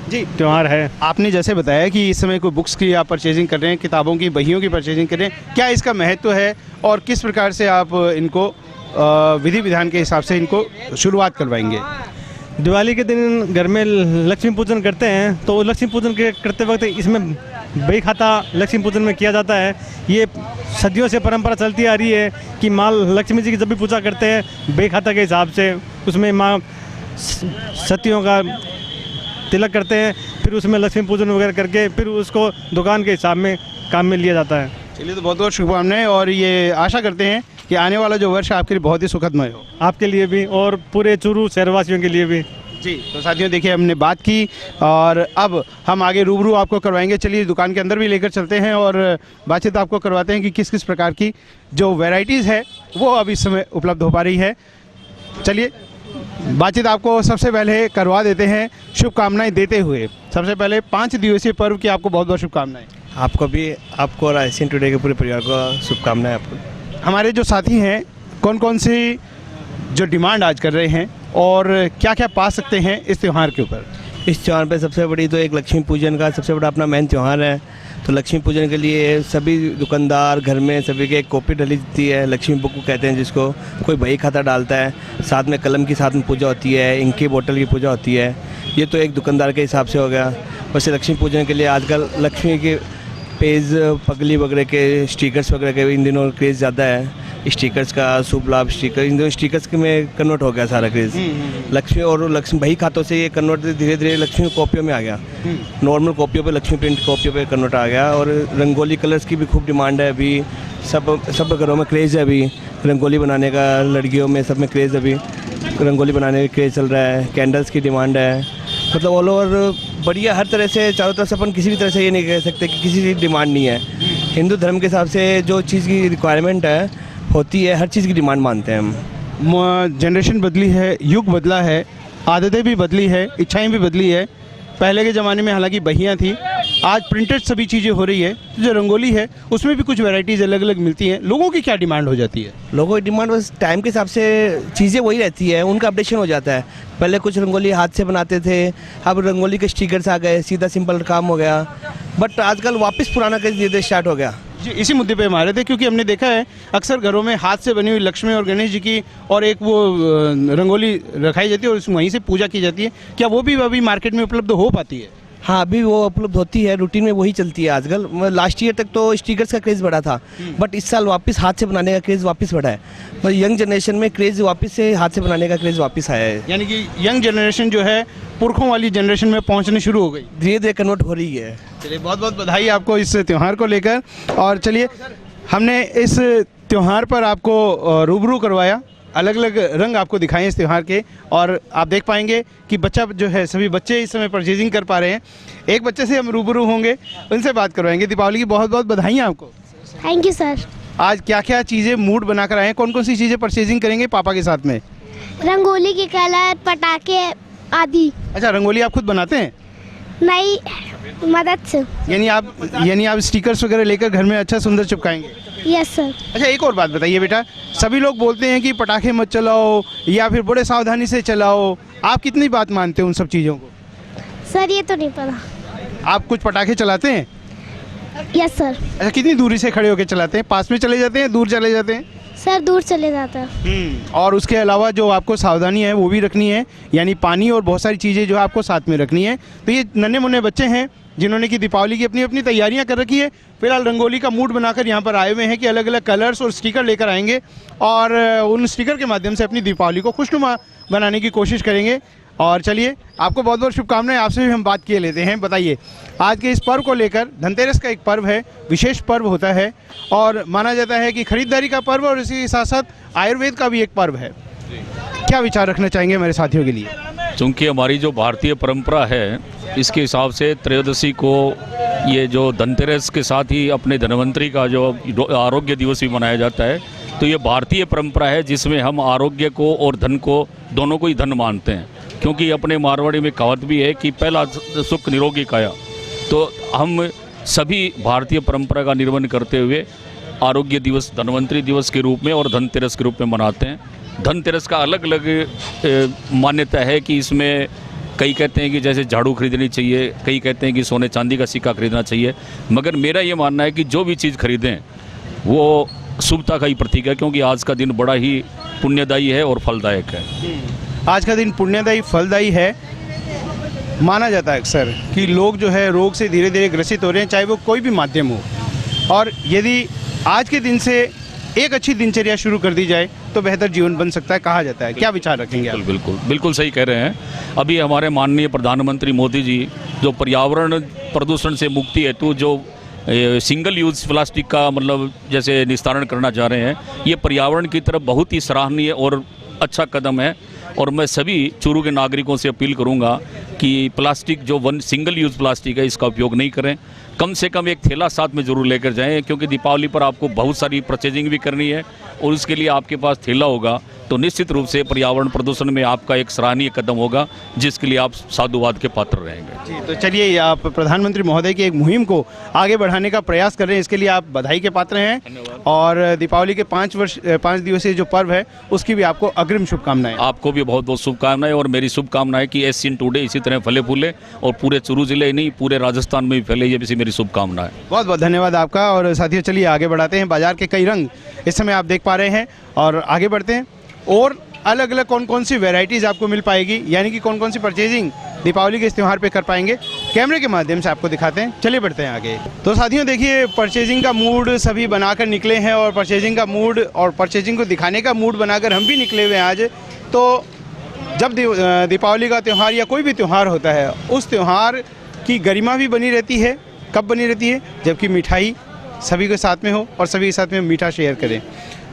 Speaker 2: जी
Speaker 15: त्यौहार है।
Speaker 2: आपने जैसे बताया कि इस समय कोई बुक्स की आप परचेजिंग कर रहे हैं, किताबों की, बहियों की परचेजिंग कर रहे हैं, क्या इसका महत्व है और किस प्रकार से आप इनको विधि विधान के हिसाब से इनको शुरुआत करवाएंगे?
Speaker 15: दिवाली के दिन घर में लक्ष्मी पूजन करते हैं, तो लक्ष्मी पूजन के करते वक्त इसमें बही खाता लक्ष्मी पूजन में किया जाता है। ये सदियों से परंपरा चलती आ रही है कि माँ लक्ष्मी जी की जब भी पूजा करते हैं बही खाता के हिसाब से उसमें माँ सतियों का तिलक करते हैं, फिर उसमें लक्ष्मी पूजन वगैरह करके फिर उसको दुकान के हिसाब में काम में लिया जाता है।
Speaker 2: चलिए, तो बहुत बहुत शुभकामनाएं और ये आशा करते हैं कि आने वाला जो वर्ष आपके लिए बहुत ही सुखदमय हो।
Speaker 15: आपके लिए भी और पूरे चूरू शहरवासियों के लिए भी।
Speaker 2: जी, तो साथियों देखिए हमने बात की और अब हम आगे रूबरू आपको करवाएंगे। चलिए दुकान के अंदर भी लेकर चलते हैं और बातचीत आपको करवाते हैं कि किस किस प्रकार की जो वैरायटीज़ है वो अब इस समय उपलब्ध हो पा रही है। चलिए बातचीत आपको सबसे पहले करवा देते हैं, शुभकामनाएं देते हुए। सबसे पहले 5 दिवसीय पर्व की आपको बहुत बहुत शुभकामनाएं।
Speaker 16: आपको भी, आपको और एशियन टुडे के पूरे परिवार को शुभकामनाएं। आपको
Speaker 2: हमारे जो साथी हैं कौन कौन सी जो डिमांड आज कर रहे हैं और क्या क्या पा सकते हैं इस त्यौहार के ऊपर?
Speaker 16: इस त्यौहार पे सबसे बड़ी तो एक लक्ष्मी पूजन का सबसे बड़ा अपना मेन त्यौहार है। तो लक्ष्मी पूजन के लिए सभी दुकानदार घर में सभी के एक कॉपी डली जाती है, लक्ष्मी बुक कहते हैं जिसको। कोई बही खाता डालता है, साथ में कलम की साथ में पूजा होती है, इंक की बोतल की पूजा होती है। ये तो एक दुकानदार के हिसाब से हो गया। वैसे लक्ष्मी पूजन के लिए आजकल लक्ष्मी के पेज, पगली वगैरह के स्टिकर्स वगैरह के इन दिनों क्रेज़ ज़्यादा है। स्टिकर्स का शुभ लाभ स्टिकर, इन दोनों स्टिकर्स के में कन्वर्ट हो गया सारा क्रेज़। लक्ष्मी और लक्ष्मी बही खातों से ये कन्वर्ट धीरे धीरे लक्ष्मी कॉपियों में आ गया। नॉर्मल कॉपियों पे लक्ष्मी प्रिंट कॉपियों पे कन्वर्ट आ गया। और रंगोली कलर्स की भी खूब डिमांड है अभी। सब घरों में क्रेज़ है अभी रंगोली बनाने का, लड़कियों में सब में क्रेज़ अभी रंगोली बनाने का क्रेज़ चल रहा है। कैंडल्स की डिमांड है, मतलब ऑल ओवर बढ़िया हर तरह से, चारों तरफ से अपन किसी भी तरह से ये नहीं कह सकते कि किसी की डिमांड नहीं है। हिंदू धर्म के हिसाब से जो चीज़ की रिक्वायरमेंट है होती है, हर चीज़ की डिमांड मानते हैं हम।
Speaker 2: जनरेशन बदली है, युग बदला है, आदतें भी बदली है, इच्छाएं भी बदली है। पहले के ज़माने में हालांकि बहियाँ थी, आज प्रिंटेड सभी चीज़ें हो रही है। तो जो रंगोली है उसमें भी कुछ वैरायटीज़ अलग अलग मिलती हैं। लोगों की क्या डिमांड हो जाती है?
Speaker 16: लोगों की डिमांड बस टाइम के हिसाब से चीज़ें वही रहती है, उनका अपडेशन हो जाता है। पहले कुछ रंगोली हाथ से बनाते थे, अब रंगोली के स्टिकर्स आ गए, सीधा सिंपल काम हो गया। बट आजकल वापस पुराना का धीरे स्टार्ट हो गया।
Speaker 2: जी, इसी मुद्दे पे हम आ रहे थे क्योंकि हमने देखा है अक्सर घरों में हाथ से बनी हुई लक्ष्मी और गणेश जी की और एक वो रंगोली रखाई जाती है और वहीं से पूजा की जाती है। क्या वो भी अभी मार्केट में उपलब्ध हो पाती है?
Speaker 16: हाँ, अभी वो उपलब्ध होती है, रूटीन में वही चलती है आजकल। लास्ट ईयर तक तो स्टिकर्स का क्रेज़ बढ़ा था, बट इस साल वापस हाथ से बनाने का क्रेज़ वापस बढ़ा है। मतलब यंग जनरेशन में क्रेज़ वापस से हाथ से बनाने का क्रेज़ वापस आया है।
Speaker 2: यानी कि यंग जनरेशन जो है पुरखों वाली जनरेशन में पहुंचनी शुरू हो गई,
Speaker 16: धीरे धीरे कन्वर्ट हो रही है।
Speaker 2: चलिए बहुत बहुत बधाई आपको इस त्यौहार को लेकर। और चलिए हमने इस त्यौहार पर आपको रूबरू करवाया, अलग अलग रंग आपको दिखाएं इस त्यौहार के, और आप देख पाएंगे कि बच्चा जो है, सभी बच्चे इस समय परचेजिंग कर पा रहे हैं। एक बच्चे से हम रूबरू होंगे, उनसे बात करवाएंगे। दीपावली की बहुत बहुत बधाइयाँ आपको।
Speaker 17: Thank you sir.
Speaker 2: आज क्या क्या चीज़ें मूड बनाकर आए हैं, कौन कौन सी चीज़ें परचेजिंग करेंगे पापा के साथ में?
Speaker 17: रंगोली के कलर, पटाखे आदि।
Speaker 2: अच्छा, रंगोली आप खुद बनाते हैं?
Speaker 17: नहीं, मदद से।
Speaker 2: यानी आप स्टिकर्स वगैरह लेकर घर में अच्छा सुंदर चिपकाएंगे?
Speaker 17: Yes sir.
Speaker 2: अच्छा, एक और बात बताइए बेटा, सभी लोग बोलते हैं कि पटाखे मत चलाओ या फिर बड़े सावधानी से चलाओ, आप कितनी बात मानते हो उन सब चीज़ों को?
Speaker 17: सर ये तो नहीं पता।
Speaker 2: आप कुछ पटाखे चलाते हैं?
Speaker 17: Yes sir.
Speaker 2: अच्छा, कितनी दूरी से खड़े होकर चलाते हैं? पास में चले जाते हैं, दूर चले जाते हैं?
Speaker 17: सर दूर चले जाता है।
Speaker 2: और उसके अलावा जो आपको सावधानी है वो भी रखनी है, यानी पानी और बहुत सारी चीज़ें जो है आपको साथ में रखनी है। तो ये नन्हे मुन्ने बच्चे हैं जिन्होंने कि दीपावली की अपनी अपनी तैयारियां कर रखी है। फिलहाल रंगोली का मूड बनाकर यहाँ पर आए हुए हैं कि अलग अलग कलर्स और स्टिकर लेकर आएंगे और उन स्टिकर के माध्यम से अपनी दीपावली को खुशनुमा बनाने की कोशिश करेंगे। और चलिए आपको बहुत बहुत शुभकामनाएं। आपसे भी हम बात किए लेते हैं। बताइए, आज के इस पर्व को लेकर, धनतेरस का एक पर्व है, विशेष पर्व होता है और माना जाता है कि खरीदारी का पर्व और इसी के साथ साथ आयुर्वेद का भी एक पर्व है। क्या विचार रखना चाहेंगे मेरे साथियों के लिए?
Speaker 18: चूँकि हमारी जो भारतीय परंपरा है इसके हिसाब से त्रयोदशी को ये जो धनतेरस के साथ ही अपने धन्वंतरी का जो आरोग्य दिवस भी मनाया जाता है, तो ये भारतीय परंपरा है जिसमें हम आरोग्य को और धन को दोनों को ही धन मानते हैं, क्योंकि अपने मारवाड़ी में कहावत भी है कि पहला सुख निरोगी काया। तो हम सभी भारतीय परंपरा का निर्वहन करते हुए आरोग्य दिवस धन्वंतरी दिवस के रूप में और धनतेरस के रूप में मनाते हैं। धनतेरस का अलग अलग मान्यता है कि इसमें कई कहते हैं कि जैसे झाड़ू खरीदनी चाहिए, कई कहते हैं कि सोने चांदी का सिक्का खरीदना चाहिए, मगर मेरा ये मानना है कि जो भी चीज़ खरीदें वो शुभता का ही प्रतीक है, क्योंकि आज का दिन बड़ा ही पुण्यदायी है और फलदायक है।
Speaker 2: आज का दिन पुण्यदायी फलदायी है। माना जाता है अक्सर कि लोग जो है रोग से धीरे धीरे ग्रसित हो रहे हैं, चाहे वो कोई भी माध्यम हो, और यदि आज के दिन से एक अच्छी दिनचर्या शुरू कर दी जाए तो बेहतर जीवन बन सकता है, कहा जाता है। क्या विचार रखेंगे आप?
Speaker 18: बिल्कुल बिल्कुल सही कह रहे हैं। अभी हमारे माननीय प्रधानमंत्री मोदी जी जो पर्यावरण प्रदूषण से मुक्ति हेतु जो सिंगल यूज़ प्लास्टिक का मतलब जैसे निस्तारण करना चाह रहे हैं, ये पर्यावरण की तरफ बहुत ही सराहनीय और अच्छा कदम है। और मैं सभी चूरू के नागरिकों से अपील करूंगा कि प्लास्टिक जो सिंगल यूज़ प्लास्टिक है इसका उपयोग नहीं करें। कम से कम एक थैला साथ में ज़रूर लेकर जाएं, क्योंकि दीपावली पर आपको बहुत सारी परचेजिंग भी करनी है और उसके लिए आपके पास थैला होगा तो निश्चित रूप से पर्यावरण प्रदूषण में आपका एक सराहनीय कदम होगा, जिसके लिए आप साधुवाद के पात्र रहेंगे।
Speaker 2: जी, तो चलिए आप प्रधानमंत्री महोदय की एक मुहिम को आगे बढ़ाने का प्रयास कर रहे हैं, इसके लिए आप बधाई के पात्र हैं। और दीपावली के 5 दिवसीय जो पर्व है उसकी भी आपको अग्रिम शुभकामनाएं।
Speaker 18: आपको भी बहुत बहुत शुभकामनाएं, और मेरी शुभकामनाएं कि एशियन टुडे इसी तरह फले फूले और पूरे चूरू जिले ही नहीं पूरे राजस्थान में भी फैले, ये भी मेरी शुभकामनाएं।
Speaker 2: बहुत बहुत धन्यवाद आपका। और साथियों चलिए आगे बढ़ाते हैं। बाजार के कई रंग इस समय आप देख पा रहे हैं और आगे बढ़ते हैं और अलग अलग कौन कौन सी वैरायटीज़ आपको मिल पाएगी, यानी कि कौन कौन सी परचेजिंग दीपावली के इस त्यौहार पे कर पाएंगे, कैमरे के माध्यम से आपको दिखाते हैं। चलिए बढ़ते हैं आगे। तो साथियों देखिए परचेजिंग का मूड सभी बनाकर निकले हैं और परचेजिंग का मूड और परचेजिंग को दिखाने का मूड बनाकर हम भी निकले हुए हैं आज। तो जब दीपावली का त्यौहार या कोई भी त्यौहार होता है उस त्यौहार की गरिमा भी बनी रहती है। कब बनी रहती है? जबकि मिठाई सभी के साथ में हो और सभी के साथ में मीठा शेयर करें।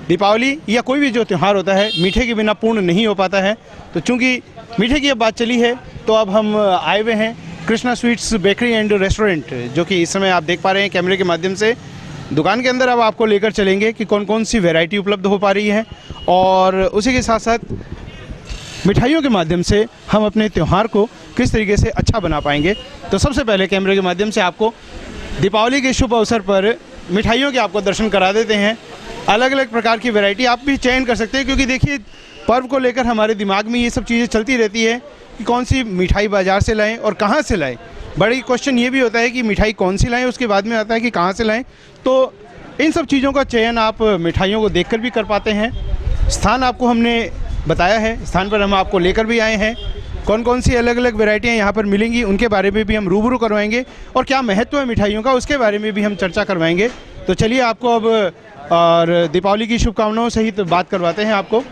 Speaker 2: दीपावली या कोई भी जो त्यौहार होता है मीठे के बिना पूर्ण नहीं हो पाता है। तो चूंकि मीठे की अब बात चली है तो अब हम आए हुए हैं Krishna sweets bakery and restaurant, जो कि इस समय आप देख पा रहे हैं कैमरे के माध्यम से। दुकान के अंदर अब आपको लेकर चलेंगे कि कौन कौन सी वैरायटी उपलब्ध हो पा रही है और उसी के साथ साथ मिठाइयों के माध्यम से हम अपने त्यौहार को किस तरीके से अच्छा बना पाएंगे। तो सबसे पहले कैमरे के माध्यम से आपको दीपावली के शुभ अवसर पर मिठाइयों के आपको दर्शन करा देते हैं। अलग अलग प्रकार की वैरायटी आप भी चयन कर सकते हैं, क्योंकि देखिए पर्व को लेकर हमारे दिमाग में ये सब चीज़ें चलती रहती है कि कौन सी मिठाई बाज़ार से लाएं और कहाँ से लाएं। बड़ी क्वेश्चन ये भी होता है कि मिठाई कौन सी लाएं, उसके बाद में आता है कि कहाँ से लाएं। तो इन सब चीज़ों का चयन आप मिठाइयों को देखकर भी कर पाते हैं। स्थान आपको हमने बताया है, स्थान पर हम आपको लेकर भी आए हैं। कौन कौन सी अलग अलग वैरायटियाँ यहाँ पर मिलेंगी उनके बारे में भी हम रूबरू करवाएंगे और क्या महत्व है मिठाइयों का उसके बारे में भी हम चर्चा करवाएंगे। तो चलिए आपको अब और दीपावली की शुभकामनाओं सहित बात करवाते हैं आपको।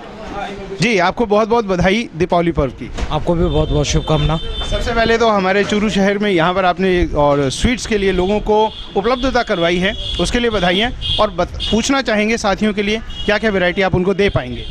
Speaker 2: जी, आपको बहुत बहुत बधाई दीपावली पर्व की।
Speaker 19: आपको भी बहुत बहुत शुभकामना।
Speaker 2: सबसे पहले तो हमारे चूरू शहर में यहाँ पर आपने और स्वीट्स के लिए लोगों को उपलब्धता करवाई है, उसके लिए बधाई है। और पूछना चाहेंगे साथियों के लिए क्या क्या वैरायटी आप उनको दे पाएंगे?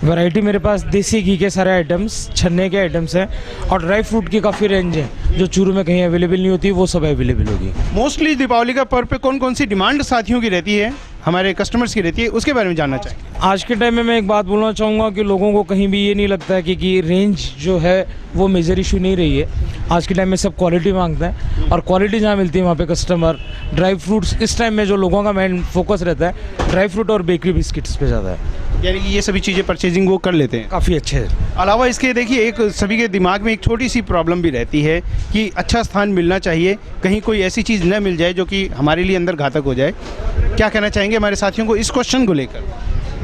Speaker 19: वैरायटी मेरे पास देसी घी के सारे आइटम्स, छन्ने के आइटम्स हैं और ड्राई फ्रूट की काफ़ी रेंज है जो चूरू में कहीं अवेलेबल नहीं होती, वो सब अवेलेबल होगी।
Speaker 2: मोस्टली दीपावली का पर्व पे कौन कौन सी डिमांड साथियों की रहती है, हमारे कस्टमर्स की रहती है, उसके बारे में जानना चाहिए।
Speaker 19: आज के टाइम में मैं एक बात बोलना चाहूँगा कि लोगों को कहीं भी ये नहीं लगता है कि रेंज जो है वो मेजर इशू नहीं रही है। आज के टाइम में सब क्वालिटी मांगते हैं और क्वालिटी जहाँ मिलती है वहाँ पे कस्टमर ड्राई फ्रूट्स, इस टाइम में जो लोगों का मेन फोकस रहता है ड्राई फ्रूट और बेकरी बिस्किट्स पे ज़्यादा है,
Speaker 2: यानी कि ये सभी चीज़ें परचेजिंग वो कर लेते हैं
Speaker 19: काफ़ी अच्छे है।
Speaker 2: अलावा इसके देखिए एक सभी के दिमाग में एक छोटी सी प्रॉब्लम भी रहती है कि अच्छा स्थान मिलना चाहिए, कहीं कोई ऐसी चीज़ न मिल जाए जो कि हमारे लिए अंदर घातक हो जाए। क्या कहना चाहेंगे हमारे साथियों को इस क्वेश्चन को लेकर?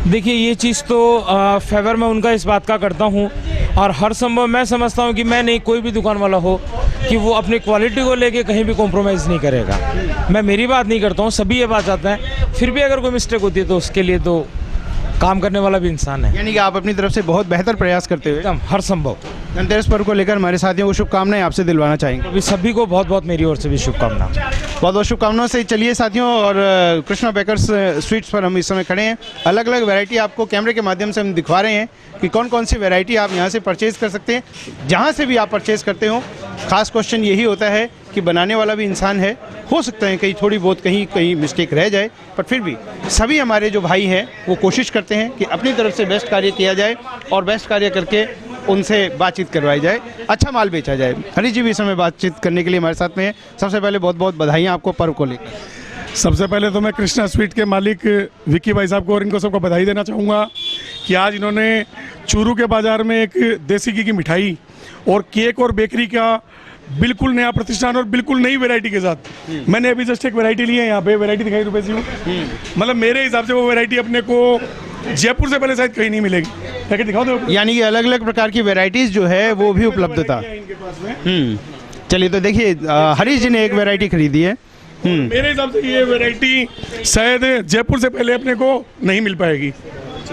Speaker 19: देखिए ये चीज़ तो फेवर मैं उनका इस बात का करता हूँ और हर संभव मैं समझता हूँ कि मैं नहीं, कोई भी दुकान वाला हो कि वो अपनी क्वालिटी को लेके कहीं भी कॉम्प्रोमाइज़ नहीं करेगा। मैं मेरी बात नहीं करता हूँ, सभी ये बात चाहते हैं। फिर भी अगर कोई मिस्टेक होती है तो उसके लिए तो काम करने वाला भी इंसान है।
Speaker 2: यानी कि आप अपनी तरफ से बहुत बेहतर प्रयास करते हुए
Speaker 19: एकदम हर संभव
Speaker 2: धनतेरस पर्व को लेकर हमारे साथियों को शुभकामनाएं आपसे दिलवाना चाहेंगे।
Speaker 19: अभी सभी को बहुत बहुत मेरी ओर से भी शुभकामना।
Speaker 2: बहुत बहुत शुभकामनाओं से चलिए साथियों, और कृष्णा बेकर्स स्वीट्स पर हम इस समय खड़े हैं। अलग अलग वैरायटी आपको कैमरे के माध्यम से हम दिखा रहे हैं कि कौन कौन सी वैरायटी आप यहाँ से परचेज़ कर सकते हैं। जहाँ से भी आप परचेज़ करते हो, खास क्वेश्चन यही होता है कि बनाने वाला भी इंसान है, हो सकता है कहीं थोड़ी बहुत कहीं मिस्टेक रह जाए, पर फिर भी सभी हमारे जो भाई हैं वो कोशिश करते हैं कि अपनी तरफ से बेस्ट कार्य किया जाए और बेस्ट कार्य करके उनसे बातचीत करवाई जाए, अच्छा माल बेचा जाए। हरीश जी भी इस समय बातचीत करने के लिए हमारे साथ में हैं। सबसे पहले बहुत बहुत बधाइयाँ आपको पर्व को लेकर।
Speaker 6: सबसे पहले तो मैं कृष्णा स्वीट के मालिक विक्की भाई साहब को और इनको सबको बधाई देना चाहूँगा कि आज इन्होंने चूरू के बाज़ार में एक देसी घी की मिठाई और केक और बेकरी का बिल्कुल नया प्रतिष्ठान और बिल्कुल नई वैरायटी के साथ, मैंने अभी जस्ट एक वैरायटी ली है, यहाँ पे वैरायटी दिखाई रुपए सी हूँ, मतलब मेरे हिसाब से वो वैरायटी अपने को जयपुर से पहले शायद कहीं नहीं मिलेगी। लेकिन दिखाओ दो,
Speaker 2: यानी कि अलग अलग प्रकार की वैरायटीज़ जो है वो भी उपलब्ध था। चलिए तो देखिए हरीश जी ने एक वैरायटी खरीदी है।
Speaker 6: मेरे हिसाब से ये वैरायटी शायद जयपुर से पहले अपने को नहीं मिल पाएगी,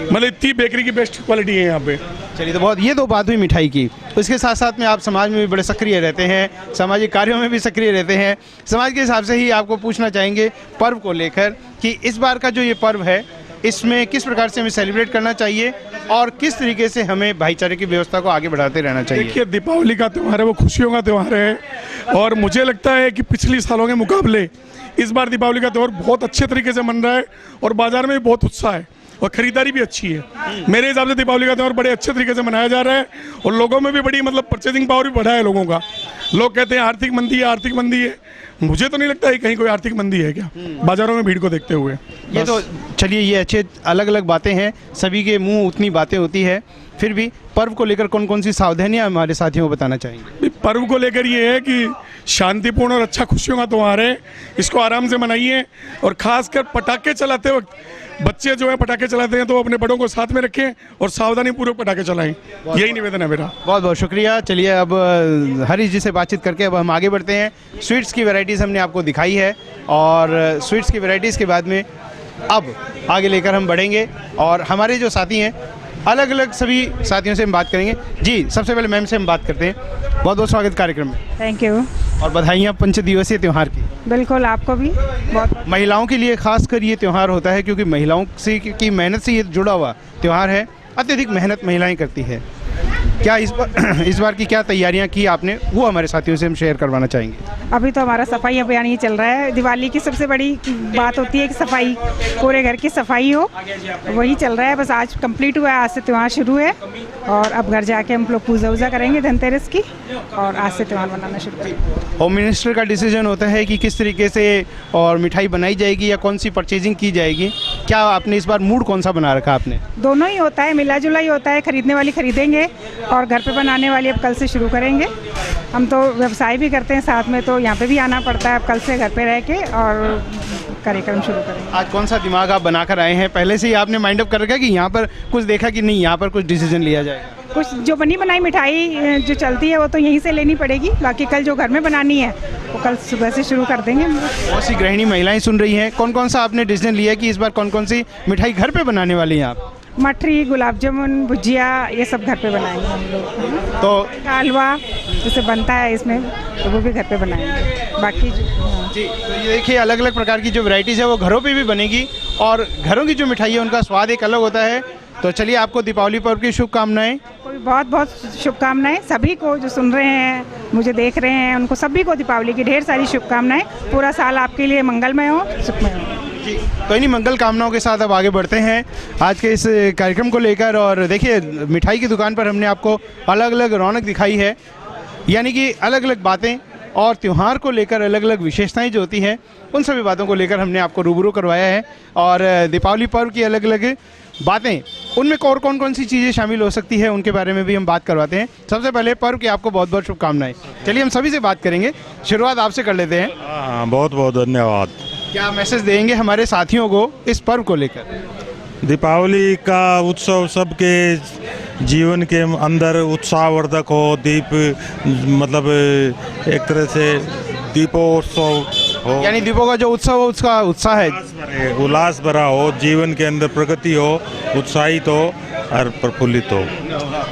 Speaker 6: मतलब इतनी बेकरी की बेस्ट क्वालिटी है यहाँ पे।
Speaker 2: चलिए तो बहुत, ये तो बात हुई मिठाई की। उसके साथ साथ में आप समाज में भी बड़े सक्रिय रहते हैं, सामाजिक कार्यों में भी सक्रिय रहते हैं। समाज के हिसाब से ही आपको पूछना चाहेंगे पर्व को लेकर कि इस बार का जो ये पर्व है इसमें किस प्रकार से हमें सेलिब्रेट करना चाहिए और किस तरीके से हमें भाईचारे की व्यवस्था को आगे बढ़ाते रहना चाहिए।
Speaker 6: देखिए, दीपावली का त्यौहार है, वो खुशियों का त्यौहार है और मुझे लगता है कि पिछले सालों के मुकाबले इस बार दीपावली का त्यौहार बहुत अच्छे तरीके से मन रहा है और बाजार में भी बहुत उत्साह है और खरीदारी भी अच्छी है। मेरे हिसाब से दीपावली का त्यौहार बड़े अच्छे तरीके से मनाया जा रहा है और लोगों में भी बड़ी मतलब परचेजिंग पावर भी बढ़ा है लोगों का। लोग कहते हैं आर्थिक मंदी है, मुझे तो नहीं लगता है कहीं कोई आर्थिक मंदी है क्या, बाजारों में भीड़ को देखते हुए।
Speaker 2: ये तो चलिए, ये अच्छे अलग अलग बातें हैं, सभी के मुंह उतनी बातें होती है, फिर भी पर्व को लेकर कौन कौन सी सावधानियां हमारे साथियों को बताना चाहेंगे?
Speaker 6: पर्व को लेकर ये है कि शांतिपूर्ण और अच्छा खुशियों का त्यौहार है, इसको आराम से मनाइए और खासकर पटाखे चलाते वक्त बच्चे जो है पटाखे चलाते हैं तो अपने बड़ों को साथ में रखें और सावधानी पूर्वक पटाखे चलाएं, यही निवेदन है मेरा।
Speaker 2: बहुत बहुत शुक्रिया। चलिए अब हरीश जी से बातचीत करके अब हम आगे बढ़ते हैं। स्वीट्स की वैरायटीज़ हमने आपको दिखाई है और स्वीट्स की वैरायटीज़ के बाद में अब आगे लेकर हम बढ़ेंगे और हमारे जो साथी हैं अलग अलग सभी साथियों से हम बात करेंगे। जी, सबसे पहले मैम से हम बात करते हैं। बहुत बहुत स्वागत कार्यक्रम में।
Speaker 20: थैंक यू
Speaker 2: और बधाइयाँ पंच दिवसीय त्यौहार की।
Speaker 20: बिल्कुल, आपको भी बहुत।
Speaker 2: महिलाओं के लिए खासकर ये त्यौहार होता है क्योंकि महिलाओं से की मेहनत से ये जुड़ा हुआ त्यौहार है। अत्यधिक मेहनत महिलाएं करती है। क्या इस बार की क्या तैयारियां की आपने, वो हमारे साथियों से हम शेयर करवाना चाहेंगे।
Speaker 20: अभी तो हमारा सफाई अभियान ही चल रहा है। दिवाली की सबसे बड़ी बात होती है कि सफाई, पूरे घर की सफाई हो, वही चल रहा है। बस आज कंप्लीट हुआ है, आज से त्यौहार शुरू है और अब घर जाके हम लोग पूजा वूजा करेंगे धनतेरस की और आज से त्यौहार मनाना शुरू करेंगे।
Speaker 2: होम मिनिस्टर का डिसीजन होता है कि किस तरीके से और मिठाई बनाई जाएगी या कौन सी परचेजिंग की जाएगी। क्या आपने इस बार मूड कौन सा बना रखा आपने?
Speaker 20: दोनों ही होता है, मिला जुला ही होता है। खरीदने वाली खरीदेंगे और घर पे बनाने वाली अब कल से शुरू करेंगे। हम तो व्यवसाय भी करते हैं साथ में, तो यहाँ पे भी आना पड़ता है। अब कल से घर पे रह के और कार्यक्रम शुरू करेंगे।
Speaker 2: आज कौन सा दिमाग आप बनाकर आए हैं? पहले से ही आपने माइंड अप कर रखा है कि यहाँ पर कुछ देखा कि नहीं यहाँ पर कुछ डिसीजन लिया जाएगा?
Speaker 20: कुछ जो बनी बनाई मिठाई जो चलती है वो तो यहीं से लेनी पड़ेगी, बाकी कल जो घर में बनानी है वो कल सुबह से शुरू कर देंगे।
Speaker 2: बहुत सी गृहिणी महिलाएं सुन रही हैं, कौन कौन सा आपने डिसीजन लिया कि इस बार कौन कौन सी मिठाई घर पे बनाने वाली हैं आप?
Speaker 20: मठरी, गुलाब जामुन, भुजिया, ये सब घर पे बनाएंगे हम लोग।
Speaker 2: तो
Speaker 20: हलवा जैसे बनता है इसमें, तो वो भी घर पे बनाएंगे। बाकी
Speaker 2: जी, तो ये देखिए अलग अलग प्रकार की जो वैरायटीज़ है वो घरों पे भी बनेगी और घरों की जो मिठाई है उनका स्वाद एक अलग होता है। तो चलिए, आपको दीपावली पर्व की शुभकामनाएं।
Speaker 20: बहुत बहुत शुभकामनाएं सभी को जो सुन रहे हैं, मुझे देख रहे हैं, उनको सभी को दीपावली की ढेर सारी शुभकामनाएं। पूरा साल आपके लिए मंगलमय हो, सुखमय हो।
Speaker 2: जी, तो इन्हीं मंगल कामनाओं के साथ अब आगे बढ़ते हैं आज के इस कार्यक्रम को लेकर। और देखिए, मिठाई की दुकान पर हमने आपको अलग अलग रौनक दिखाई है, यानी कि अलग अलग बातें और त्यौहार को लेकर अलग अलग विशेषताएं जो होती हैं उन सभी बातों को लेकर हमने आपको रूबरू करवाया है। और दीपावली पर्व की अलग अलग बातें, उनमें और कौन कौन सी चीज़ें शामिल हो सकती है उनके बारे में भी हम बात करवाते हैं। सबसे पहले पर्व की आपको बहुत बहुत शुभकामनाएं। चलिए, हम सभी से बात करेंगे, शुरुआत आपसे कर लेते हैं।
Speaker 14: हाँ, बहुत बहुत धन्यवाद।
Speaker 2: क्या मैसेज देंगे हमारे साथियों को इस पर्व को लेकर?
Speaker 14: दीपावली का उत्सव सबके जीवन के अंदर उत्साहवर्धक हो, दीप मतलब एक तरह से दीपोत्सव हो,
Speaker 2: यानी दीपों का जो उत्सव हो उसका उत्साह है,
Speaker 14: उल्लास भरा हो, जीवन के अंदर प्रगति हो, उत्साहित हो और प्रफुल्लित हो।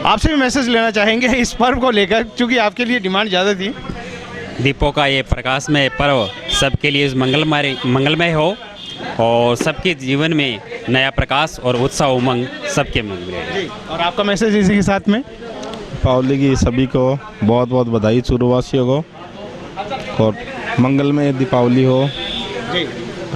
Speaker 2: आपसे भी मैसेज लेना चाहेंगे इस पर्व को लेकर, क्योंकि आपके लिए डिमांड ज़्यादा थी।
Speaker 7: दीपों का ये प्रकाशमय पर्व सबके लिए मंगलमय हो और सबके जीवन में नया प्रकाश और उत्साह उमंग सबके मन में।
Speaker 2: और आपका मैसेज इसी के साथ में?
Speaker 21: दीपावली की सभी को बहुत बहुत बधाई, चूरूवासियों को। और मंगलमय दीपावली हो।
Speaker 2: जी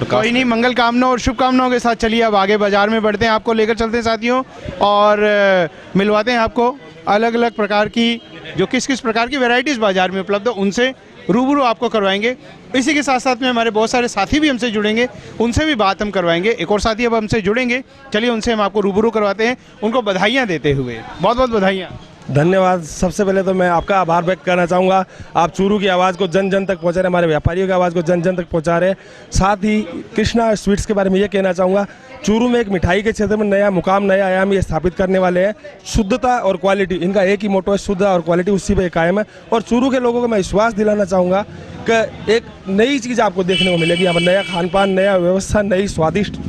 Speaker 2: कोई नहीं, मंगल कामनाओं और शुभकामनाओं के साथ चलिए अब आगे बाजार में बढ़ते हैं, आपको लेकर चलते हैं साथियों और मिलवाते हैं आपको अलग अलग प्रकार की जो किस किस प्रकार की वैरायटीज़ बाजार में उपलब्ध है उनसे रूबरू आपको करवाएंगे। इसी के साथ साथ में हमारे बहुत सारे साथी भी हमसे जुड़ेंगे, उनसे भी बात हम करवाएंगे। एक और साथी अब हमसे जुड़ेंगे, चलिए उनसे हम आपको रूबरू करवाते हैं, उनको बधाइयाँ देते हुए। बहुत बहुत बधाइयाँ।
Speaker 22: धन्यवाद। सबसे पहले तो मैं आपका आभार व्यक्त करना चाहूँगा, आप चूरू की आवाज़ को जन जन तक पहुँचा रहे, हमारे व्यापारियों की आवाज़ को जन जन तक पहुँचा रहे। साथ ही कृष्णा स्वीट्स के बारे में ये कहना चाहूँगा, चूरू में एक मिठाई के क्षेत्र में नया मुकाम, नया आयाम ये स्थापित करने वाले हैं। शुद्धता और क्वालिटी, इनका एक ही मोटो है, शुद्ध और क्वालिटी, उसी पे कायम है। और चूरू के लोगों को मैं विश्वास दिलाना चाहूँगा कि एक नई चीज़ आपको देखने को मिलेगी यहाँ पर, नया खान पान, नया व्यवस्था, नई स्वादिष्ट।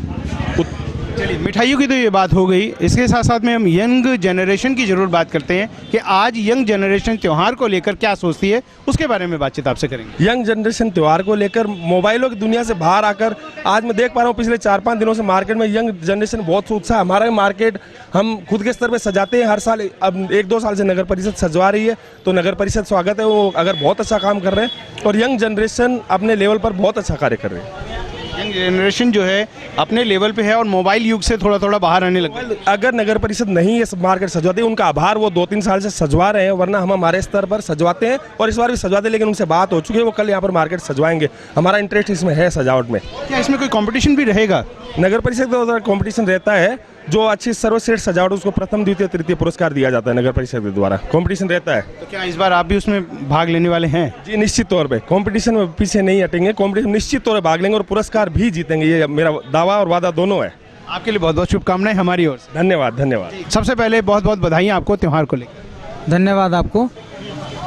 Speaker 2: चलिए मिठाइयों की तो ये बात हो गई, इसके साथ साथ में हम यंग जनरेशन की ज़रूर बात करते हैं कि आज यंग जनरेशन त्यौहार को लेकर क्या सोचती है, उसके बारे में बातचीत आपसे करेंगे।
Speaker 22: यंग जनरेशन त्यौहार को लेकर मोबाइलों की दुनिया से बाहर आकर आज मैं देख पा रहा हूँ पिछले 4-5 दिनों से मार्केट में यंग जनरेशन बहुत उत्साह। हमारा मार्केट हम खुद के स्तर पर सजाते हैं हर साल, अब 1-2 साल से नगर परिषद सजवा रही है, तो नगर परिषद स्वागत है, वो अगर बहुत अच्छा काम कर रहे हैं और यंग जनरेशन अपने लेवल पर बहुत अच्छा कार्य कर रहे हैं।
Speaker 2: यंग जनरेशन जो है अपने लेवल पे है और मोबाइल युग से थोड़ा थोड़ा बाहर आने लगा।
Speaker 22: अगर नगर परिषद नहीं ये मार्केट सजवाती, उनका आभार, वो 2-3 साल से सजवा रहे हैं, वरना हम हमारे स्तर पर सजवाते हैं और इस बार भी सजवाते हैं, लेकिन उनसे बात हो चुकी है, वो कल यहाँ पर मार्केट सजवाएंगे। हमारा इंटरेस्ट इसमें है सजावट में।
Speaker 2: क्या इसमें कोई कंपटीशन भी रहेगा?
Speaker 22: नगर परिषद का कंपटीशन रहता है, जो अच्छी सर्वश्रेष्ठ सजावट उसको प्रथम, द्वितीय, तृतीय पुरस्कार दिया जाता है नगर परिषद के द्वारा, कंपटीशन रहता है।
Speaker 2: तो क्या इस बार आप भी उसमें भाग लेने वाले हैं?
Speaker 22: जी निश्चित तौर पे, कंपटीशन में पीछे नहीं हटेंगे, कंपटीशन निश्चित तौर पे भाग लेंगे और पुरस्कार भी जीतेंगे, ये मेरा दावा और वादा दोनों है।
Speaker 2: आपके लिए बहुत बहुत शुभकामनाएं हमारी ओर से।
Speaker 22: धन्यवाद। धन्यवाद।
Speaker 2: सबसे पहले बहुत बहुत बधाइयाँ आपको त्यौहार को लेकर।
Speaker 23: धन्यवाद आपको।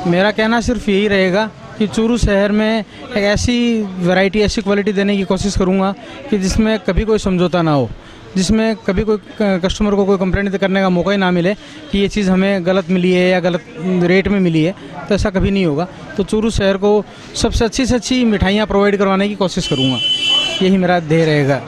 Speaker 23: मेरा कहना सिर्फ यही रहेगा कि चूरू शहर में एक ऐसी वैरायटी, ऐसी क्वालिटी देने की कोशिश करूँगा कि जिसमें कभी कोई समझौता ना हो, जिसमें कभी कोई कस्टमर को कोई कंप्लेंट करने का मौका ही ना मिले कि ये चीज़ हमें गलत मिली है या गलत रेट में मिली है, तो ऐसा कभी नहीं होगा। तो चूरू शहर को सबसे से अच्छी मिठाइयाँ प्रोवाइड करवाने की कोशिश करूँगा, यही मेरा ध्येय रहेगा।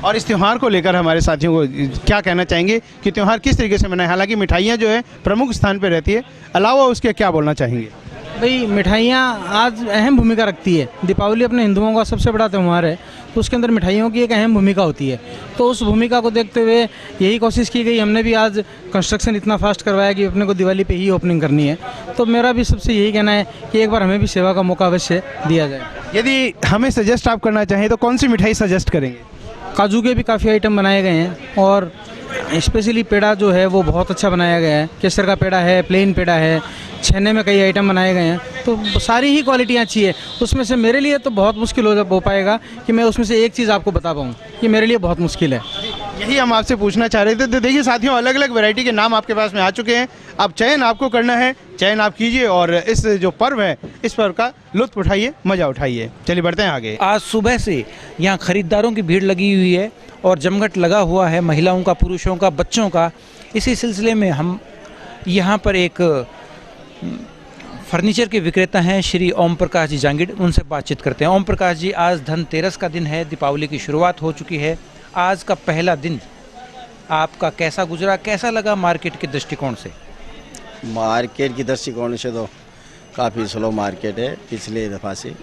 Speaker 2: और इस त्यौहार को लेकर हमारे साथियों को क्या कहना चाहेंगे कि त्यौहार किस तरीके से मनाएं? हालांकि मिठाइयाँ जो है प्रमुख स्थान पर रहती है, अलावा उसके क्या बोलना चाहेंगे?
Speaker 23: भाई मिठाइयाँ आज अहम भूमिका रखती है। दीपावली अपने हिंदुओं का सबसे बड़ा त्यौहार है, तो उसके अंदर मिठाइयों की एक अहम भूमिका होती है। तो उस भूमिका को देखते हुए यही कोशिश की गई, हमने भी आज कंस्ट्रक्शन इतना फास्ट करवाया कि अपने को दिवाली पे ही ओपनिंग करनी है। तो मेरा भी सबसे यही कहना है कि एक बार हमें भी सेवा का मौका अवश्य दिया जाए।
Speaker 2: यदि हमें सजेस्ट आप करना चाहें तो कौन सी मिठाई सजेस्ट करेंगे?
Speaker 23: काजू के भी काफ़ी आइटम बनाए गए हैं और स्पेशली पेड़ा जो है वो बहुत अच्छा बनाया गया है। केसर का पेड़ा है, प्लेन पेड़ा है, छेने में कई आइटम बनाए गए हैं, तो सारी ही क्वालिटियाँ अच्छी है। उसमें से मेरे लिए तो बहुत मुश्किल हो पाएगा कि मैं उसमें से एक चीज़ आपको बता पाऊँ, ये मेरे लिए बहुत मुश्किल है।
Speaker 2: यही हम आपसे पूछना चाह रहे थे। तो देखिए साथियों, अलग अलग वैरायटी के नाम आपके पास में आ चुके हैं, अब चयन आपको करना है, चयन आप कीजिए और इस जो पर्व है इस पर्व का लुत्फ उठाइए, मज़ा उठाइए। चलिए बढ़ते हैं आगे।
Speaker 1: आज सुबह से यहाँ खरीदारों की भीड़ लगी हुई है और जमघट लगा हुआ है, महिलाओं का, पुरुषों का, बच्चों का। इसी सिलसिले में हम यहाँ पर एक फर्नीचर के विक्रेता हैं श्री ओम प्रकाश जी जांगिड़, उनसे बातचीत करते हैं। ओम प्रकाश जी, आज धनतेरस का दिन है, दीपावली की शुरुआत हो चुकी है, आज का पहला दिन आपका कैसा गुजरा, कैसा लगा मार्केट के दृष्टिकोण से?
Speaker 24: मार्केट की दृष्टिकोण से तो काफ़ी स्लो मार्केट है पिछले दफ़ा से,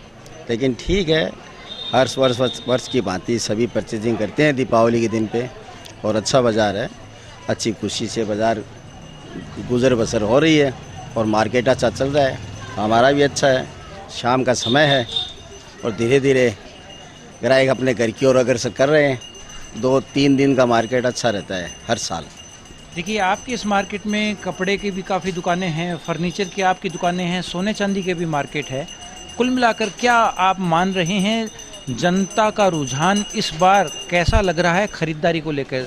Speaker 24: लेकिन ठीक है, हर वर्ष की भांति सभी परचेजिंग करते हैं दीपावली के दिन पे और अच्छा बाज़ार है, अच्छी खुशी से बाज़ार गुजर बसर हो रही है और मार्केट अच्छा चल रहा है, हमारा भी अच्छा है। शाम का समय है और धीरे धीरे ग्राहक अपने घर की ओर अग्रसर कर रहे हैं। 2-3 दिन का मार्केट अच्छा रहता है हर साल।
Speaker 1: देखिए, आपकी इस मार्केट में कपड़े की भी काफ़ी दुकानें हैं, फर्नीचर की आपकी दुकानें हैं, सोने चांदी के भी मार्केट है। कुल मिलाकर क्या आप मान रहे हैं जनता का रुझान इस बार कैसा लग रहा है खरीदारी को लेकर?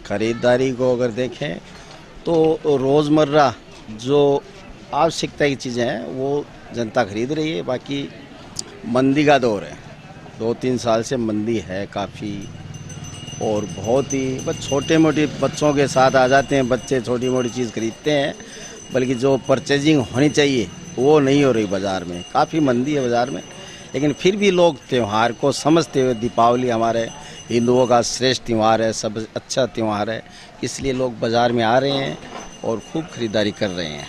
Speaker 24: ख़रीदारी को अगर देखें तो रोज़मर्रा जो आवश्यकता की चीज़ें हैं वो जनता खरीद रही है। बाकी मंदी का दौर है, 2-3 साल से मंदी है काफ़ी, और बहुत ही बस छोटे मोटे बच्चों के साथ आ जाते हैं, बच्चे छोटी मोटी चीज़ खरीदते हैं, बल्कि जो परचेजिंग होनी चाहिए वो नहीं हो रही बाज़ार में। काफ़ी मंदी है बाज़ार में, लेकिन फिर भी लोग त्यौहार को समझते हुए, दीपावली हमारे हिंदुओं का श्रेष्ठ त्यौहार है, सब अच्छा त्यौहार है, इसलिए लोग बाज़ार में आ रहे हैं और खूब खरीदारी कर रहे हैं।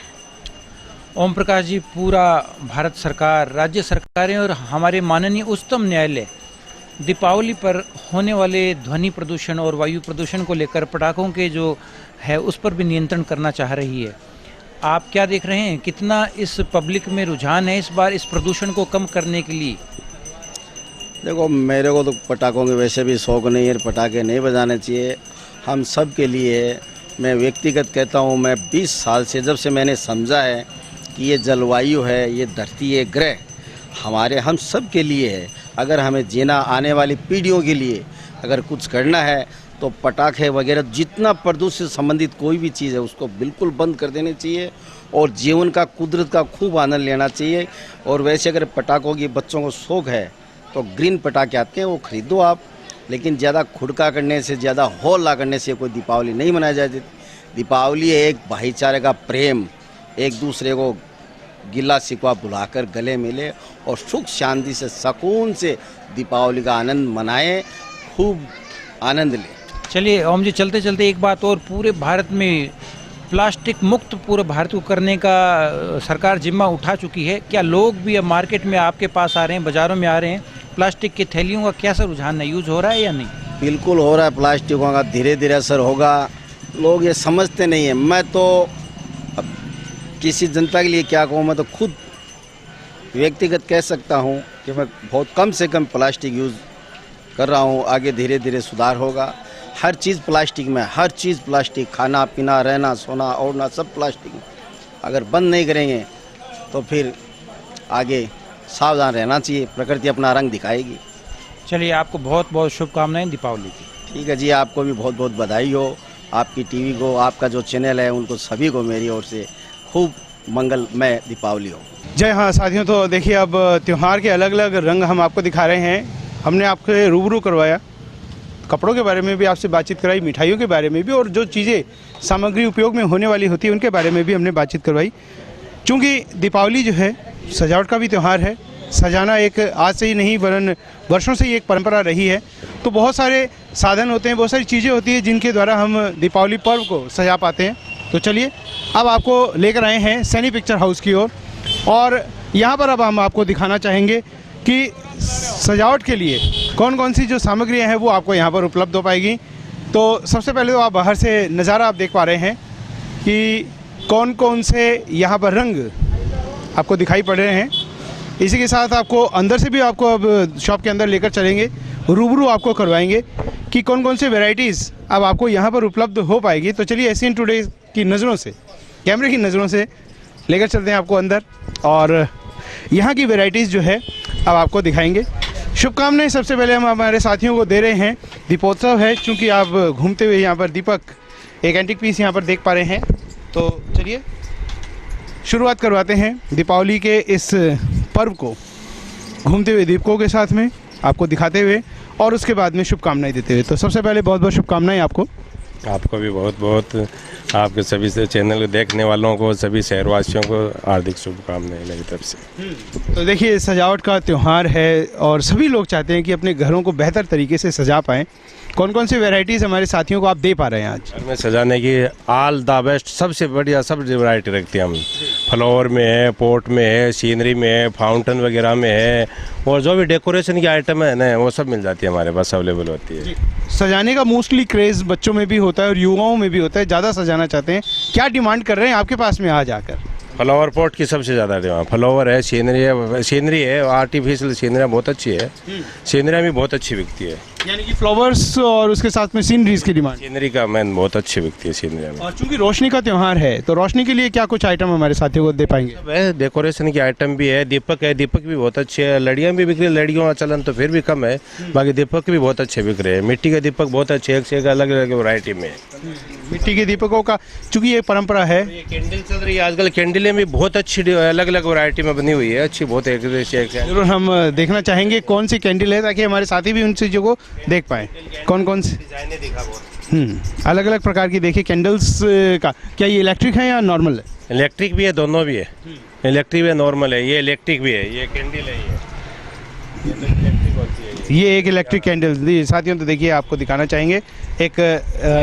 Speaker 1: ओम प्रकाश जी, पूरा भारत सरकार, राज्य सरकारें और हमारे माननीय उच्चतम न्यायालय दीपावली पर होने वाले ध्वनि प्रदूषण और वायु प्रदूषण को लेकर पटाखों के जो है उस पर भी नियंत्रण करना चाह रही है। आप क्या देख रहे हैं, कितना इस पब्लिक में रुझान है इस बार इस प्रदूषण को कम करने के लिए?
Speaker 24: देखो, मेरे को तो पटाखों के वैसे भी शौक़ नहीं है, पटाखे नहीं बजाने चाहिए। हम सब के लिए, मैं व्यक्तिगत कहता हूँ, मैं 20 साल से जब से मैंने समझा है कि ये जलवायु है, ये धरती है, ग्रह हमारे हम सब के लिए है। अगर हमें जीना, आने वाली पीढ़ियों के लिए अगर कुछ करना है तो पटाखे वगैरह जितना प्रदूषण से संबंधित कोई भी चीज़ है उसको बिल्कुल बंद कर देनी चाहिए और जीवन का, कुदरत का खूब आनंद लेना चाहिए। और वैसे अगर पटाखों की बच्चों को शौक़ है तो ग्रीन पटाखे आते हैं, वो खरीदो आप, लेकिन ज़्यादा खुड़का करने से, ज़्यादा हौला करने से कोई दीपावली नहीं मनाई जाती। दीपावली है एक भाईचारे का प्रेम, एक दूसरे को गिला शिकवा भुलाकर गले मिले और सुख शांति से, सुकून से दीपावली का आनंद मनाएं, खूब आनंद लें।
Speaker 1: चलिए ओम जी, चलते चलते एक बात और, पूरे भारत में प्लास्टिक मुक्त पूरे भारत को करने का सरकार जिम्मा उठा चुकी है। क्या लोग भी अब मार्केट में आपके पास आ रहे हैं, बाज़ारों में आ रहे हैं? प्लास्टिक की थैलियों का कैसा रुझान है, यूज़ हो रहा है या नहीं?
Speaker 24: बिल्कुल हो रहा है, प्लास्टिकों का धीरे धीरे असर होगा। लोग ये समझते नहीं है। मैं तो अब किसी जनता के लिए क्या कहूँ, मैं तो खुद व्यक्तिगत कह सकता हूँ कि मैं बहुत कम से कम प्लास्टिक यूज़ कर रहा हूँ। आगे धीरे धीरे सुधार होगा। हर चीज़ प्लास्टिक में, हर चीज़ प्लास्टिक, खाना पीना, रहना, सोना, ओढ़ना सब प्लास्टिक में। अगर बंद नहीं करेंगे तो फिर आगे सावधान रहना चाहिए, प्रकृति अपना रंग दिखाएगी।
Speaker 1: चलिए, आपको बहुत बहुत शुभकामनाएं दीपावली की।
Speaker 24: ठीक है जी, आपको भी बहुत बहुत बधाई हो, आपकी टीवी को, आपका जो चैनल है उनको सभी को मेरी ओर से खूब मंगलमय दीपावली हो।
Speaker 2: जय हाँ साथियों, तो देखिए अब त्यौहार के अलग अलग रंग हम आपको दिखा रहे हैं। हमने आपके रूबरू करवाया, कपड़ों के बारे में भी आपसे बातचीत कराई, मिठाइयों के बारे में भी, और जो चीज़ें सामग्री उपयोग में होने वाली होती है उनके बारे में भी हमने बातचीत करवाई। क्योंकि दीपावली जो है सजावट का भी त्यौहार है। सजाना एक आज से ही नहीं वरन वर्षों से ही एक परंपरा रही है। तो बहुत सारे साधन होते हैं, बहुत सारी चीज़ें होती हैं जिनके द्वारा हम दीपावली पर्व को सजा पाते हैं। तो चलिए अब आपको लेकर आए हैं सैनी पिक्चर हाउस की ओर, और यहाँ पर अब हम आपको दिखाना चाहेंगे कि सजावट के लिए कौन कौन सी जो सामग्रियाँ हैं वो आपको यहाँ पर उपलब्ध हो पाएगी। तो सबसे पहले तो आप बाहर से नज़ारा आप देख पा रहे हैं कि कौन कौन से यहाँ पर रंग आपको दिखाई पड़ रहे हैं। इसी के साथ आपको अंदर से भी आपको अब शॉप के अंदर लेकर चलेंगे, रूबरू आपको करवाएंगे कि कौन कौन से वैरायटीज़ अब आपको यहाँ पर उपलब्ध हो पाएगी। तो चलिए एशियन टुडे की नज़रों से, कैमरे की नज़रों से लेकर चलते हैं आपको अंदर, और यहाँ की वैरायटीज़ जो है अब आपको दिखाएंगे। शुभकामनाएं सबसे पहले हम हमारे साथियों को दे रहे हैं। दीपोत्सव है, चूँकि आप घूमते हुए यहाँ पर दीपक, एक एंटिक पीस यहाँ पर देख पा रहे हैं। तो चलिए शुरुआत करवाते हैं दीपावली के इस पर्व को घूमते हुए दीपकों के साथ में आपको दिखाते हुए, और उसके बाद में शुभकामनाएं देते हुए। तो सबसे पहले बहुत बहुत शुभकामनाएं आपको।
Speaker 3: आपको भी बहुत बहुत, आपके सभी से चैनल देखने वालों को, सभी शहरवासियों को हार्दिक शुभकामनाएं मेरी तरफ से।
Speaker 2: तो देखिए सजावट का त्यौहार है और सभी लोग चाहते हैं कि अपने घरों को बेहतर तरीके से सजा पाएँ। कौन कौन सी वैरायटीज़ हमारे साथियों को आप दे पा रहे हैं आज?
Speaker 3: घर में सजाने की ऑल द बेस्ट, सबसे बढ़िया सब वैरायटी रखते हैं हम। फ्लावर में है, पोट में है, सीनरी में है, फाउंटेन वगैरह में है, और जो भी डेकोरेशन की आइटम है ना वो सब मिल जाती है हमारे पास, अवेलेबल होती है।
Speaker 2: सजाने का मोस्टली क्रेज़ बच्चों में भी होता है और युवाओं में भी होता है, ज़्यादा सजाना चाहते हैं। क्या डिमांड कर रहे हैं आपके पास में आज आकर?
Speaker 3: फ्लावर पॉट की सबसे ज़्यादा डिमांड, फ्लावर है, सीनरी है, आर्टिफिशियल सीनरियाँ बहुत अच्छी है, सीनरियाँ भी बहुत अच्छी बिकती है।
Speaker 2: यानी कि फ्लावर्स और उसके साथ में सीनरीज की डिमांड।
Speaker 3: सीनरी का मैन बहुत अच्छी बिकती है सीनरियाँ में।
Speaker 2: और चूंकि रोशनी का त्यौहार है तो रोशनी के लिए क्या कुछ आइटम हमारे साथियों को दे पाएंगे?
Speaker 3: डेकोरेशन की आइटम भी है, दीपक है, दीपक भी बहुत अच्छे है, लड़ियाँ भी बिक रही है, लड़ियों का चलन तो फिर भी कम है, बाकी दीपक भी बहुत अच्छे बिक रहे हैं। मिट्टी के दीपक बहुत अच्छे, एक से एक अलग अलग वैरायटी में।
Speaker 2: मिट्टी के दीपकों का चूंकि ये परंपरा है।
Speaker 3: ये कैंडल चल रही है आजकल, कैंडलें भी बहुत अच्छी अलग अलग वैरायटी में बनी हुई है, अच्छी बहुत। एक
Speaker 2: जरूर हम देखना चाहेंगे कौन सी कैंडल है, ताकि हमारे साथी भी उन चीज़ों को देख पाएँ। कौन कौन सी
Speaker 3: डिजाइनें दिखा बहुत
Speaker 2: अलग अलग प्रकार की देखिए कैंडल्स का। क्या ये इलेक्ट्रिक है या नॉर्मल है?
Speaker 3: इलेक्ट्रिक भी है, दोनों भी है, इलेक्ट्रिक भी है, नॉर्मल है। ये इलेक्ट्रिक भी है, ये कैंडल है,
Speaker 2: ये एक इलेक्ट्रिक कैंडल साथियों। तो देखिए आपको दिखाना चाहेंगे, एक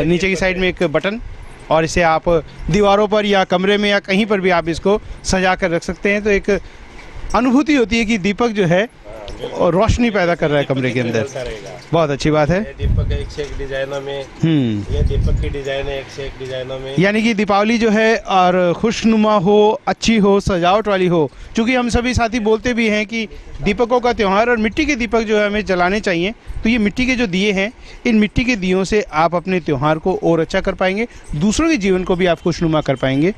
Speaker 2: नीचे की साइड में एक बटन और इसे आप दीवारों पर या कमरे में या कहीं पर भी आप इसको सजा कर रख सकते हैं। तो एक अनुभूति होती है कि दीपक जो है और रोशनी पैदा कर रहा है कमरे के अंदर। बहुत अच्छी बात है।
Speaker 3: दीपक एक से एक डिजाइनों में, ये दीपक की डिजाइन है एक से एक डिजाइनों में।
Speaker 2: यानी कि दीपावली जो है और खुशनुमा हो, अच्छी हो, सजावट वाली हो। क्योंकि हम सभी साथी बोलते भी हैं कि दीपकों का त्यौहार और मिट्टी के दीपक जो है हमें जलाने चाहिए। तो ये मिट्टी के जो दिए हैं, इन मिट्टी के दियों से आप अपने त्यौहार को और अच्छा कर पाएंगे, दूसरों के जीवन को भी आप खुशनुमा कर पाएंगे।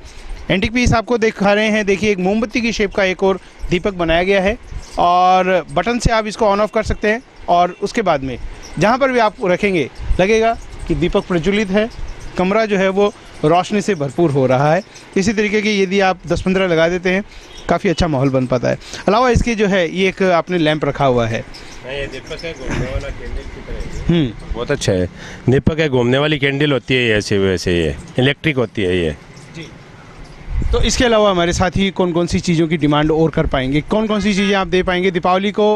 Speaker 2: एंटीक पीस आपको दिखा रहे हैं, देखिए एक मोमबत्ती की शेप का एक और दीपक बनाया गया है और बटन से आप इसको ऑन ऑफ कर सकते हैं और उसके बाद में जहाँ पर भी आप रखेंगे लगेगा कि दीपक प्रज्वलित है, कमरा जो है वो रोशनी से भरपूर हो रहा है। इसी तरीके की यदि आप 10-15 लगा देते हैं काफ़ी अच्छा माहौल बन पाता है। अलावा इसके जो है ये एक आपने लैंप रखा हुआ है,
Speaker 3: ये दीपक है घूमने वाला कैंडल की तरह है। बहुत अच्छा है। दीपक है घूमने वाली कैंडल होती है ऐसे, वैसे ये इलेक्ट्रिक होती है ये।
Speaker 2: तो इसके अलावा हमारे साथी कौन कौन सी चीज़ों की डिमांड और कर पाएंगे, कौन कौन सी चीज़ें आप दे पाएंगे दीपावली को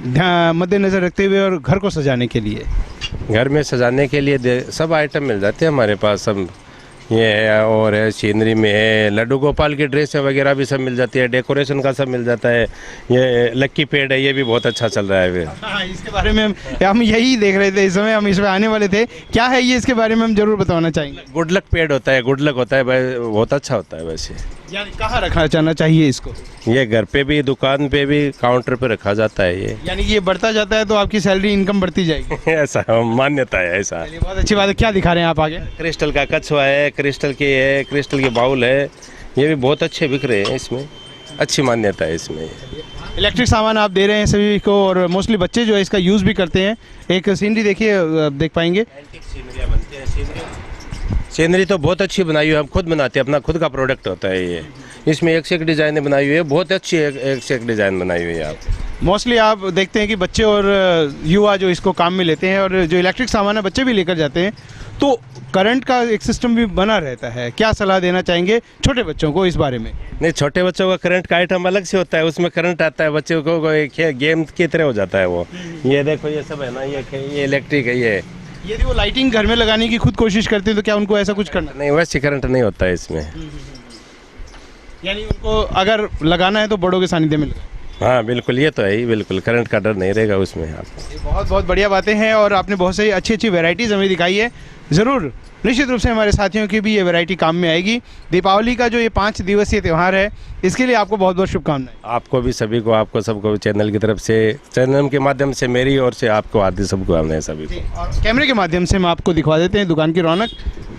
Speaker 2: मद्देनज़र रखते हुए और घर को सजाने के लिए?
Speaker 3: घर में सजाने के लिए सब आइटम मिल जाते हैं हमारे पास। सब ये है और है, सीनरी में है, लड्डू गोपाल की ड्रेसें वगैरह भी सब मिल जाती है, डेकोरेशन का सब मिल जाता है। ये लक्की पेड़ है, ये भी बहुत अच्छा चल रहा है फिर।
Speaker 2: हाँ, इसके बारे में हम यही देख रहे थे, इस समय हम इसमें आने वाले थे। क्या है ये, इसके बारे में हम जरूर बताना चाहेंगे।
Speaker 3: गुड लक पेड़ होता है, गुड लक होता है भाई, बहुत अच्छा होता है वैसे।
Speaker 2: यानी कहाँ रखना चाहना चाहिए इसको?
Speaker 3: ये घर पे भी, दुकान पे भी, काउंटर पे रखा जाता है ये।
Speaker 2: यानी ये बढ़ता जाता है तो आपकी सैलरी इनकम बढ़ती जाएगी।
Speaker 3: ऐसा मान्यता है ऐसा।
Speaker 2: बहुत अच्छी बात है। क्या दिखा रहे हैं आप आगे?
Speaker 3: क्रिस्टल का कछुआ है, क्रिस्टल की है, क्रिस्टल के बाउल है, ये भी बहुत अच्छे बिक रहे हैं, इसमें अच्छी मान्यता है इसमें।
Speaker 2: इलेक्ट्रिक सामान आप दे रहे हैं सभी को और मोस्टली बच्चे जो है इसका यूज़ भी करते हैं। एक सीनरी देखिए, देख पाएंगे।
Speaker 3: सीनरी तो बहुत अच्छी बनाई हुई है, हम खुद बनाते हैं, अपना खुद का प्रोडक्ट होता है ये। इसमें एक से एक डिज़ाइन बनाई हुई है, बहुत अच्छी एक से एक डिज़ाइन बनाई हुई है। आप
Speaker 2: मोस्टली आप देखते हैं कि बच्चे और युवा जो इसको काम में लेते हैं और जो इलेक्ट्रिक सामान है बच्चे भी लेकर जाते हैं, तो करंट का एक सिस्टम भी बना रहता है। क्या सलाह देना चाहेंगे छोटे बच्चों को इस बारे में?
Speaker 3: नहीं, छोटे बच्चों का करंट का आइटम अलग से होता है, उसमें करंट आता है, बच्चों को एक गेम की तरह हो जाता है वो। ये देखो ये सब है ना, ये इलेक्ट्रिक है। ये
Speaker 2: यदि वो लाइटिंग घर में लगाने की खुद कोशिश करते हैं तो क्या उनको ऐसा कुछ करना?
Speaker 3: नहीं, वैसे करंट नहीं होता है इसमें।
Speaker 2: यानी उनको अगर लगाना है तो बड़ों के सानिध्य में लगाएं।
Speaker 3: हाँ बिल्कुल, ये तो है ही, बिल्कुल करंट का डर नहीं रहेगा उसमें। आपको
Speaker 2: बहुत बहुत बढ़िया बातें हैं और आपने बहुत सारी अच्छी अच्छी वैरायटीज़ हमें दिखाई है। ज़रूर निश्चित रूप से हमारे साथियों की भी ये वैरायटी काम में आएगी। दीपावली का जो ये 5 दिवसीय त्यौहार है, इसके लिए आपको बहुत बहुत शुभकामनाएं।
Speaker 3: आपको भी, सभी को, आपको सबको चैनल की तरफ से, चैनल के माध्यम से मेरी ओर से आपको हार्दिक शुभकामनाएं सभी को।
Speaker 2: और कैमरे के माध्यम से हम आपको दिखा देते हैं दुकान की रौनक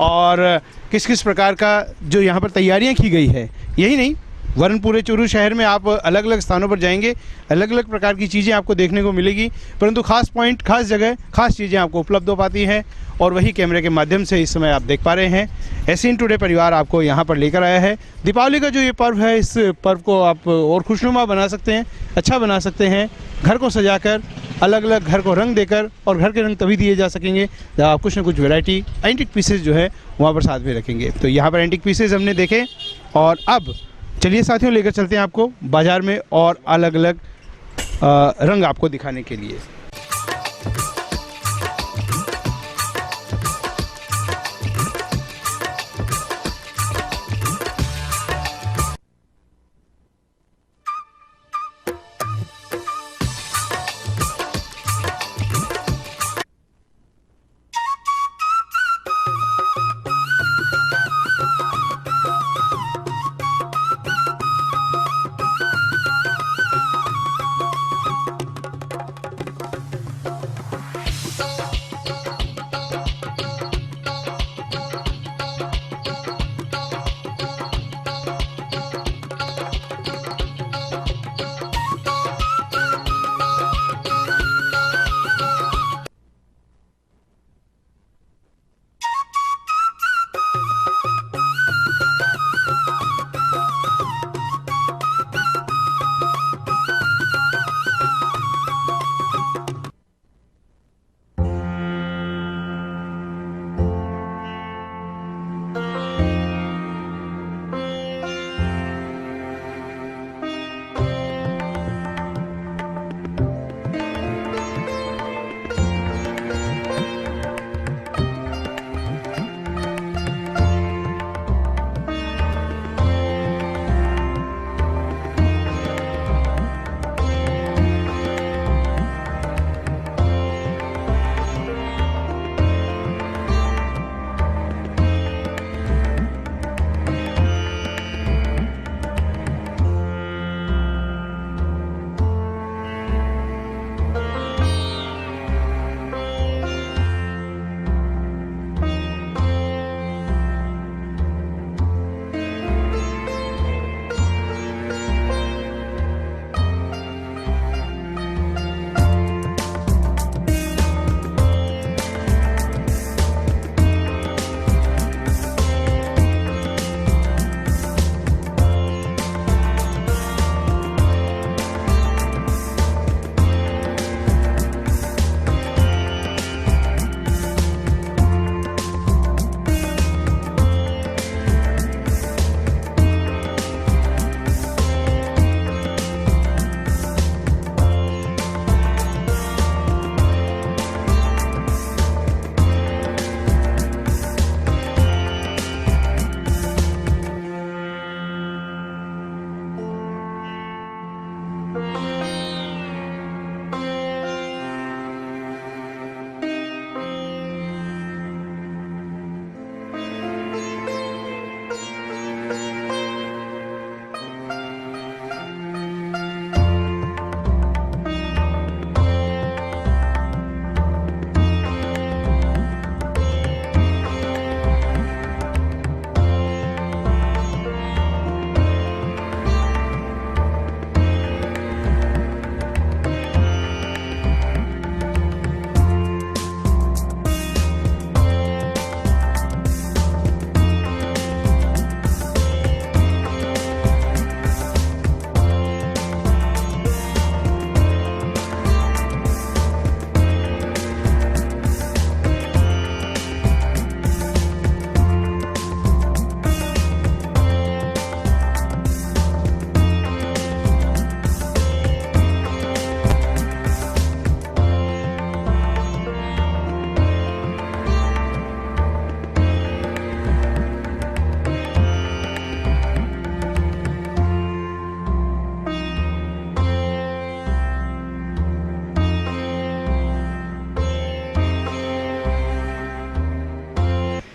Speaker 2: और किस किस प्रकार का जो यहाँ पर तैयारियाँ की गई है। यही नहीं, वरन पूरे चूरू शहर में आप अलग अलग स्थानों पर जाएंगे, अलग अलग प्रकार की चीज़ें आपको देखने को मिलेगी, परंतु खास पॉइंट, खास जगह, खास चीज़ें आपको उपलब्ध हो पाती हैं और वही कैमरे के माध्यम से इस समय आप देख पा रहे हैं। एसीन टुडे परिवार आपको यहाँ पर लेकर आया है। दीपावली का जो ये पर्व है, इस पर्व को आप और खुशनुमा बना सकते हैं, अच्छा बना सकते हैं, घर को सजाकर, अलग अलग घर को रंग देकर। और घर के रंग तभी दिए जा सकेंगे जब आप कुछ न कुछ वैरायटी एंटीक पीसेज जो है वहाँ पर साथ में रखेंगे। तो यहाँ पर एंटीक पीसेज हमने देखे और अब चलिए साथियों लेकर चलते हैं आपको बाज़ार में और अलग अलग रंग आपको दिखाने के लिए।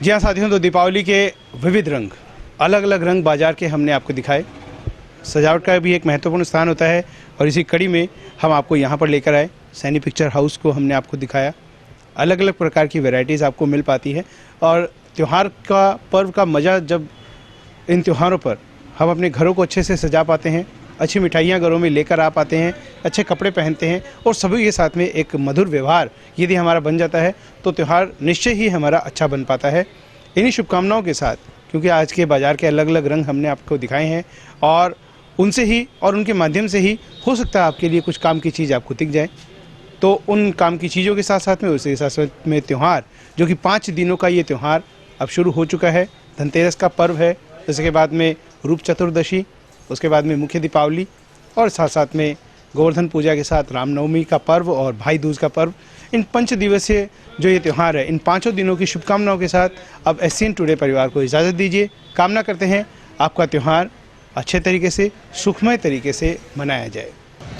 Speaker 2: जी हाँ साथियों, तो दीपावली के विविध रंग, अलग अलग रंग बाजार के हमने आपको दिखाए। सजावट का भी एक महत्वपूर्ण स्थान होता है और इसी कड़ी में हम आपको यहाँ पर लेकर आए। सैनी पिक्चर हाउस को हमने आपको दिखाया। अलग अलग प्रकार की वैरायटीज़ आपको मिल पाती है और त्यौहार का पर्व का मज़ा जब इन त्योहारों पर हम अपने घरों को अच्छे से सजा पाते हैं, अच्छी मिठाइयाँ घरों में लेकर आ पाते हैं, अच्छे कपड़े पहनते हैं और सभी के साथ में एक मधुर व्यवहार यदि हमारा बन जाता है तो त्यौहार निश्चय ही हमारा अच्छा बन पाता है। इन्हीं शुभकामनाओं के साथ, क्योंकि आज के बाज़ार के अलग अलग रंग हमने आपको दिखाए हैं और उनसे ही और उनके माध्यम से ही हो सकता है आपके लिए कुछ काम की चीज़ आपको दिख जाए। तो उन काम की चीज़ों के साथ साथ में उसके साथ साथ में त्यौहार, जो कि 5 दिनों का ये त्यौहार अब शुरू हो चुका है। धनतेरस का पर्व है, उसके बाद में रूप चतुर्दशी, उसके बाद में मुख्य दीपावली और साथ साथ में गोवर्धन पूजा के साथ रामनवमी का पर्व और भाई दूज का पर्व। इन 5 दिवसीय जो ये त्यौहार है, इन 5 दिनों की शुभकामनाओं के साथ अब SCN टुडे परिवार को इजाज़त दीजिए। कामना करते हैं आपका त्यौहार अच्छे तरीके से, सुखमय तरीके से मनाया जाए।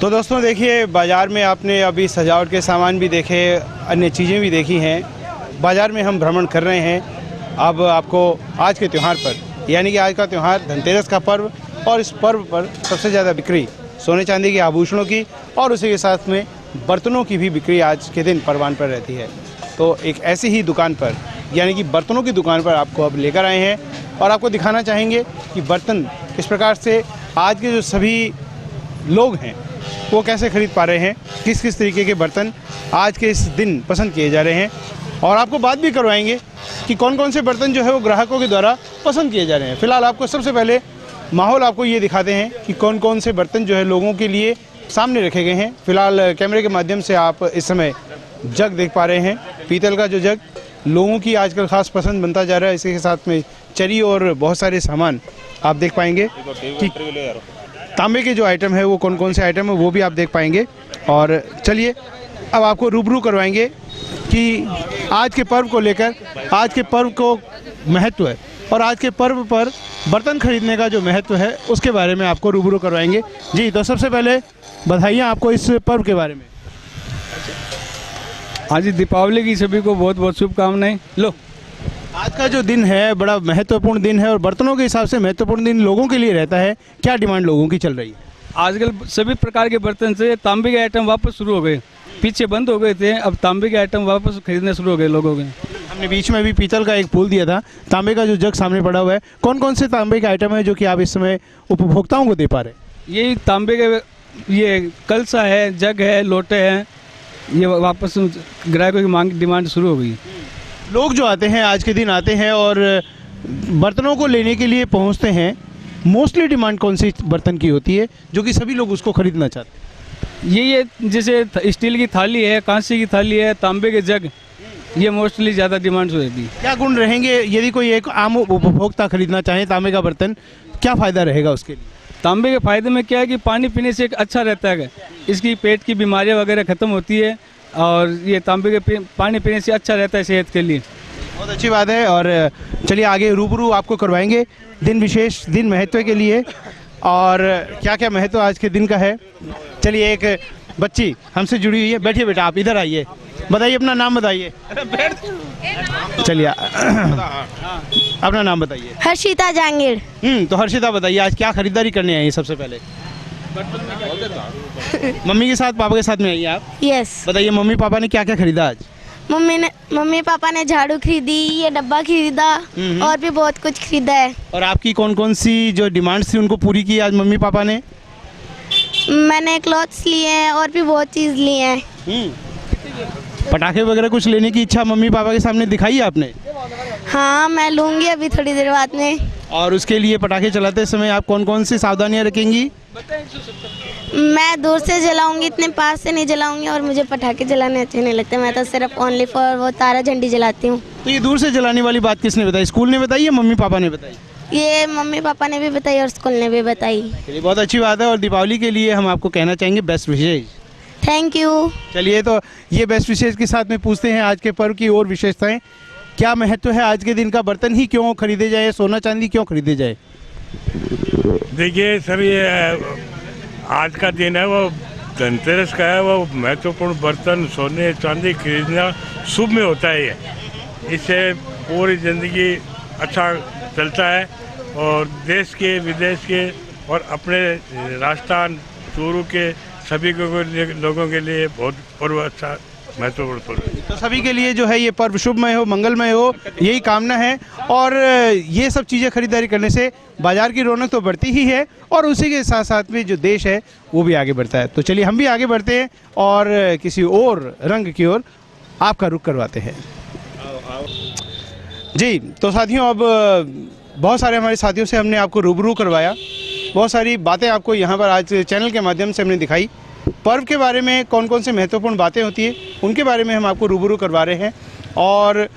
Speaker 2: तो दोस्तों देखिए, बाज़ार में आपने अभी सजावट के सामान भी देखे, अन्य चीज़ें भी देखी हैं। बाज़ार में हम भ्रमण कर रहे हैं। अब आपको आज के त्यौहार पर, यानी कि आज का त्यौहार धनतेरस का पर्व, और इस पर्व पर सबसे ज़्यादा बिक्री सोने चांदी के आभूषणों की और उसी के साथ में बर्तनों की भी बिक्री आज के दिन परवान पर रहती है। तो एक ऐसी ही दुकान पर, यानी कि बर्तनों की दुकान पर आपको अब लेकर आए हैं और आपको दिखाना चाहेंगे कि बर्तन किस प्रकार से आज के जो सभी लोग हैं वो कैसे खरीद पा रहे हैं, किस किस तरीके के बर्तन आज के इस दिन पसंद किए जा रहे हैं, और आपको बात भी करवाएंगे कि कौन कौन से बर्तन जो है वो ग्राहकों के द्वारा पसंद किए जा रहे हैं। फिलहाल आपको सबसे पहले माहौल आपको ये दिखाते हैं कि कौन कौन से बर्तन जो है लोगों के लिए सामने रखे गए हैं। फिलहाल कैमरे के माध्यम से आप इस समय जग देख पा रहे हैं। पीतल का जो जग लोगों की आजकल खास पसंद बनता जा रहा है। इसके साथ में चरी और बहुत सारे सामान आप देख पाएंगे कि तांबे के जो आइटम है वो कौन कौन से आइटम है वो भी आप देख पाएंगे। और चलिए अब आपको रूबरू करवाएंगे कि आज के पर्व को लेकर, आज के पर्व को महत्व है और आज के पर्व पर बर्तन खरीदने का जो महत्व है उसके बारे में आपको रूबरू करवाएंगे। जी, तो सबसे पहले बधाइयाँ आपको इस पर्व के बारे में।
Speaker 4: आज दीपावली की सभी को बहुत बहुत शुभकामनाएं। लो,
Speaker 2: आज का जो दिन है बड़ा महत्वपूर्ण दिन है और बर्तनों के हिसाब से महत्वपूर्ण दिन लोगों के लिए रहता है। क्या डिमांड लोगों की चल रही है?
Speaker 4: आजकल सभी प्रकार के बर्तन से तांबे के आइटम वापस शुरू हो गए, पीछे बंद हो गए थे, अब तांबे के आइटम वापस खरीदने शुरू हो गए लोगों के।
Speaker 2: हमने बीच में भी पीतल का एक फूल दिया था, तांबे का जो जग सामने पड़ा हुआ है, कौन कौन से तांबे के आइटम है जो कि आप इस समय उपभोक्ताओं को दे पा रहे हैं?
Speaker 4: यही तांबे के ये कलसा है, जग है, लोटे हैं, ये वापस ग्राहकों की मांग डिमांड शुरू हो गई।
Speaker 2: लोग जो आते हैं आज के दिन आते हैं और बर्तनों को लेने के लिए पहुंचते हैं, मोस्टली डिमांड कौन सी बर्तन की होती है जो कि सभी लोग उसको खरीदना चाहते हैं?
Speaker 4: ये जैसे स्टील की थाली है, कांसे की थाली है, तांबे के जग, ये मोस्टली ज़्यादा डिमांड रहती है।
Speaker 2: क्या गुण रहेंगे यदि कोई एक आम उपभोक्ता खरीदना चाहे तांबे का बर्तन, क्या फ़ायदा रहेगा उसके लिए?
Speaker 4: तांबे के फ़ायदे में क्या है कि पानी पीने से एक अच्छा रहता है, इसकी पेट की बीमारियां वगैरह ख़त्म होती है और ये तांबे के पानी पीने से अच्छा रहता है सेहत के लिए।
Speaker 2: बहुत अच्छी बात है। और चलिए आगे रूबरू आपको करवाएंगे दिन विशेष, दिन महत्व के लिए, और क्या क्या महत्व आज के दिन का है। चलिए एक बच्ची हमसे जुड़ी हुई है, बैठिए बेटा, आप इधर आइए, बताइए अपना नाम बताइए। चलिए अपना नाम बताइए।
Speaker 17: हर्षिता जहांगीर।
Speaker 2: तो हर्षिता बताइए आज क्या खरीदारी करने आई है? सबसे पहले मम्मी के साथ पापा के साथ में आई आप?
Speaker 17: यस।
Speaker 2: बताइए मम्मी पापा ने क्या क्या खरीदा आज?
Speaker 17: मम्मी पापा ने झाड़ू खरीदी, ये डब्बा खरीदा और भी बहुत कुछ खरीदा है।
Speaker 2: और आपकी कौन कौन सी जो डिमांड्स थी उनको पूरी की आज मम्मी पापा ने?
Speaker 17: मैंने क्लॉथ्स लिए हैं और भी बहुत चीज़ लिए हैं।
Speaker 2: पटाखे वगैरह कुछ लेने की इच्छा मम्मी पापा के सामने दिखाई है आपने?
Speaker 17: हाँ, मैं लूँगी अभी थोड़ी देर बाद में।
Speaker 2: और उसके लिए पटाखे चलाते समय आप कौन कौन सी सावधानियां रखेंगी?
Speaker 17: मैं दूर से जलाऊंगी, इतने पास से नहीं जलाऊंगी, और मुझे पटाखे जलाने अच्छे नहीं लगते। मैं तो सिर्फ ओनली फॉर वो तारा झंडी जलाती हूँ।
Speaker 2: तो ये दूर से जलाने वाली बात किसने बताई? स्कूल ने बताई या मम्मी पापा ने बताई?
Speaker 17: ये मम्मी पापा ने भी बताई और स्कूल ने भी बताई।
Speaker 2: चलिए बहुत अच्छी बात है। और दीपावली के लिए हम आपको कहना चाहेंगे बेस्ट विशेष।
Speaker 17: Thank you.
Speaker 2: चलिए तो ये बेस्ट विशेष के साथ में पूछते हैं आज के पर्व की और विशेषताएं। क्या महत्व है आज के दिन का? बर्तन ही क्यों खरीदे जाए, सोना चांदी क्यों खरीदे जाए?
Speaker 5: देखिए सर, ये आज का दिन है वो धनतेरस का है, वो महत्वपूर्ण बर्तन सोने चांदी खरीदना शुभ में होता है। ये इससे पूरी ज़िंदगी अच्छा चलता है और देश के विदेश के और अपने राजस्थान चूरू के सभी लोगों के लिए बहुत पर्व अच्छा महत्वपूर्ण पर्व है।
Speaker 2: तो सभी के लिए जो है ये पर्व शुभमय हो, मंगलमय हो, यही कामना है। और ये सब चीज़ें खरीदारी करने से बाजार की रौनक तो बढ़ती ही है और उसी के साथ साथ में जो देश है वो भी आगे बढ़ता है। तो चलिए हम भी आगे बढ़ते हैं और किसी और रंग की ओर आपका रुख करवाते हैं। जी तो साथियों, अब बहुत सारे हमारे साथियों से हमने आपको रूबरू करवाया, बहुत सारी बातें आपको यहाँ पर आज चैनल के माध्यम से हमने दिखाई। पर्व के बारे में कौन कौन से महत्वपूर्ण बातें होती है उनके बारे में हम आपको रूबरू करवा रहे हैं और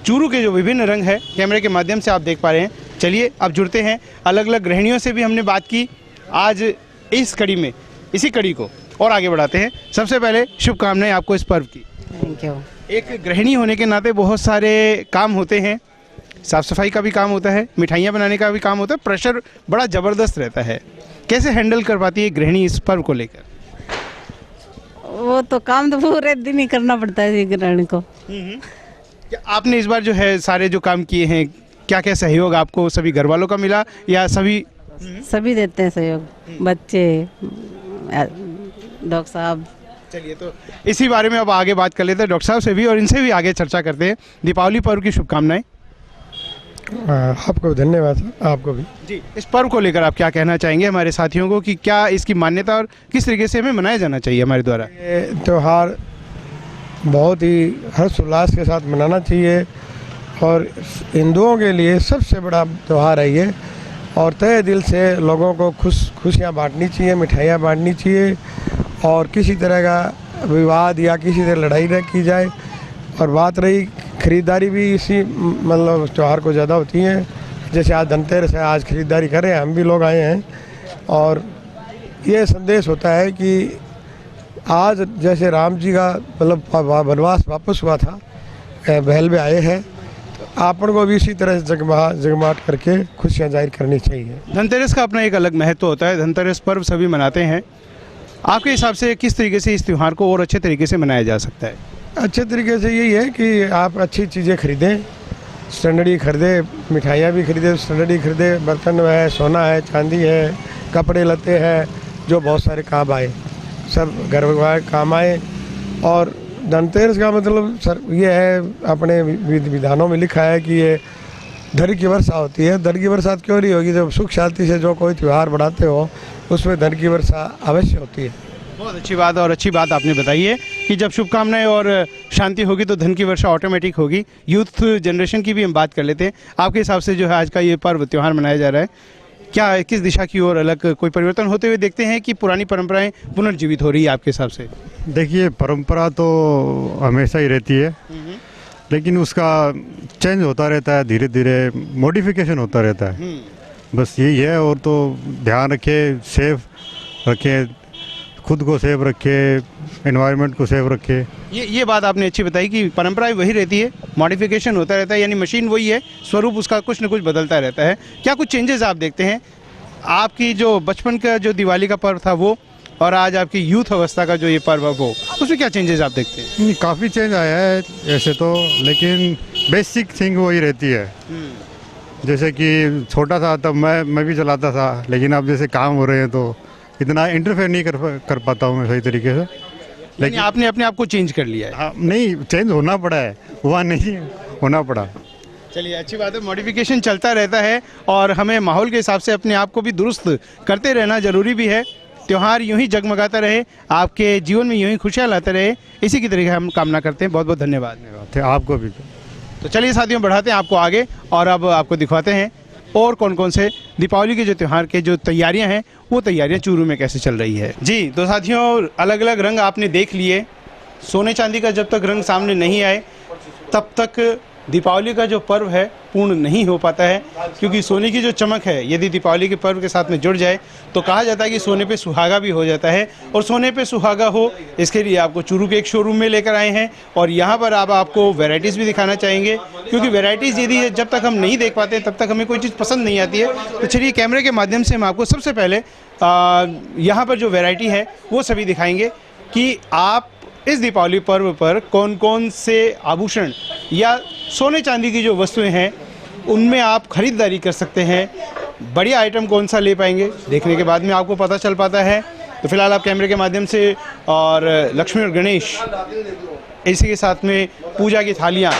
Speaker 2: चूरू के जो विभिन्न रंग है कैमरे के माध्यम से आप देख पा रहे हैं। चलिए अब जुड़ते हैं, अलग अलग गृहिणियों से भी हमने बात की आज इस कड़ी में, इसी कड़ी को और आगे बढ़ाते हैं। सबसे पहले शुभकामनाएं आपको इस पर्व की।
Speaker 8: Thank you.
Speaker 2: एक गृहिणी होने के नाते बहुत सारे काम होते हैं, साफ़ सफाई का भी काम होता है, मिठाइयाँ बनाने का भी काम होता है, प्रेशर बड़ा ज़बरदस्त रहता है। कैसे हैंडल कर पाती है गृहिणी इस पर्व को लेकर?
Speaker 8: वो तो काम तो पूरे दिन ही करना पड़ता है गृहिणी को।
Speaker 2: क्या आपने इस बार जो है सारे जो काम किए हैं, क्या क्या सहयोग आपको सभी घर वालों का मिला या सभी
Speaker 8: देते हैं सहयोग, बच्चे, डॉक्टर साहब।
Speaker 2: चलिए तो इसी बारे में अब आगे बात कर लेते हैं डॉक्टर साहब से भी और इनसे भी आगे चर्चा करते हैं। दीपावली पर्व की शुभकामनाएं।
Speaker 9: आपको धन्यवाद। आपको भी
Speaker 2: जी। इस पर्व को लेकर आप क्या कहना चाहेंगे हमारे साथियों को कि क्या इसकी मान्यता और किस तरीके से हमें मनाया जाना चाहिए हमारे द्वारा?
Speaker 9: ये त्यौहार बहुत ही हर्षोल्लास के साथ मनाना चाहिए और हिंदुओं के लिए सबसे बड़ा त्यौहार है ये और तहे दिल से लोगों को खुशियाँ बांटनी चाहिए, मिठाइयाँ बांटनी चाहिए और किसी तरह का विवाद या किसी तरह लड़ाई न की जाए। और बात रही खरीदारी भी इसी मतलब त्यौहार को ज़्यादा होती है। जैसे आज धनतेरस है, आज खरीदारी कर रहे हैं, हम भी लोग आए हैं और ये संदेश होता है कि आज जैसे राम जी का मतलब वनवास वापस हुआ था, महल में आए हैं, तो आपन को भी इसी तरह से जगमगाहट करके खुशियाँ जाहिर करनी चाहिए।
Speaker 2: धनतेरस का अपना एक अलग महत्व होता है, धनतेरस पर्व सभी मनाते हैं। आपके हिसाब से किस तरीके से इस त्यौहार को और अच्छे तरीके से मनाया जा सकता है?
Speaker 9: अच्छे तरीके से यही है कि आप अच्छी चीज़ें खरीदें, स्टैंडर्डी खरीदें, मिठाइयाँ भी खरीदें, स्टैंडर्डी खरीदें, बर्तन है, सोना है, चांदी है, कपड़े लत्ते हैं, जो बहुत सारे काम आए, सब घर काम आए। और धनतेरस का मतलब सर ये है, अपने विधानों में लिखा है कि ये धन की वर्षा होती है। धन की वर्षा क्यों नहीं होगी? जब सुख शांति से जो कोई त्यौहार बढ़ाते हो उसमें धन की वर्षा अवश्य होती है।
Speaker 2: बहुत अच्छी बात और अच्छी बात आपने बताई है कि जब शुभकामनाएं और शांति होगी तो धन की वर्षा ऑटोमेटिक होगी। यूथ जनरेशन की भी हम बात कर लेते हैं। आपके हिसाब से जो है आज का ये पर्व त्यौहार मनाया जा रहा है, क्या किस दिशा की ओर अलग कोई परिवर्तन होते हुए देखते हैं कि पुरानी परंपराएं पुनर्जीवित हो रही है आपके हिसाब से?
Speaker 10: देखिए, परंपरा तो हमेशा ही रहती है, लेकिन उसका चेंज होता रहता है, धीरे धीरे मॉडिफिकेशन होता रहता है, बस यही है। और तो ध्यान रखें, सेफ रखें, खुद को सेफ रखें, एनवायरनमेंट को सेफ रखें।
Speaker 2: ये बात आपने अच्छी बताई कि परंपराएं वही रहती है, मॉडिफिकेशन होता रहता है, यानी मशीन वही है, स्वरूप उसका कुछ न कुछ बदलता रहता है। क्या कुछ चेंजेस आप देखते हैं? आपकी जो बचपन का जो दिवाली का पर्व था वो और आज आपकी यूथ अवस्था का जो ये पर्व है वो, उसमें क्या चेंजेस आप देखते हैं?
Speaker 10: काफ़ी चेंज आया है ऐसे तो, लेकिन बेसिक थिंग वही रहती है। जैसे कि छोटा था तब मैं भी चलाता था, लेकिन अब जैसे काम हो रहे हैं तो इतना इंटरफेयर नहीं कर पाता हूँ मैं सही तरीके से।
Speaker 2: लेकिन आपने अपने आप को चेंज कर लिया है?
Speaker 10: हाँ, नहीं, चेंज होना पड़ा है, हुआ नहीं, होना पड़ा।
Speaker 2: चलिए, अच्छी बात है, मॉडिफिकेशन चलता रहता है और हमें माहौल के हिसाब से अपने आप को भी दुरुस्त करते रहना ज़रूरी भी है। त्यौहार यूं ही जगमगाता रहे, आपके जीवन में यूं ही खुशियाँ लाते रहे, इसी की तरीके हम कामना करते हैं। बहुत बहुत धन्यवाद।
Speaker 10: आपको भी।
Speaker 2: तो चलिए साथियों, बढ़ाते हैं आपको आगे और अब आपको दिखवाते हैं और कौन कौन से दीपावली के जो त्यौहार के जो तैयारियां हैं वो तैयारियां चूरू में कैसे चल रही है। जी तो साथियों, अलग अलग रंग आपने देख लिए। सोने चांदी का जब तक रंग सामने नहीं आए तब तक दीपावली का जो पर्व है पूर्ण नहीं हो पाता है, क्योंकि सोने की जो चमक है यदि दीपावली के पर्व के साथ में जुड़ जाए तो कहा जाता है कि सोने पे सुहागा भी हो जाता है। और सोने पे सुहागा हो, इसके लिए आपको चूरू के एक शोरूम में लेकर आए हैं और यहाँ पर आपको वैरायटीज़ भी दिखाना चाहेंगे, क्योंकि वैरायटीज़ यदि जब तक हम नहीं देख पाते तब तक हमें कोई चीज़ पसंद नहीं आती है। तो चलिए, कैमरे के माध्यम से हम आपको सबसे पहले यहाँ पर जो वैरायटी है वो सभी दिखाएंगे कि आप इस दीपावली पर्व पर कौन कौन से आभूषण या सोने चांदी की जो वस्तुएं हैं उनमें आप खरीदारी कर सकते हैं। बढ़िया आइटम कौन सा ले पाएंगे देखने के बाद में आपको पता चल पाता है। तो फिलहाल आप कैमरे के माध्यम से और लक्ष्मी और गणेश, इसी के साथ में पूजा की थालियाँ,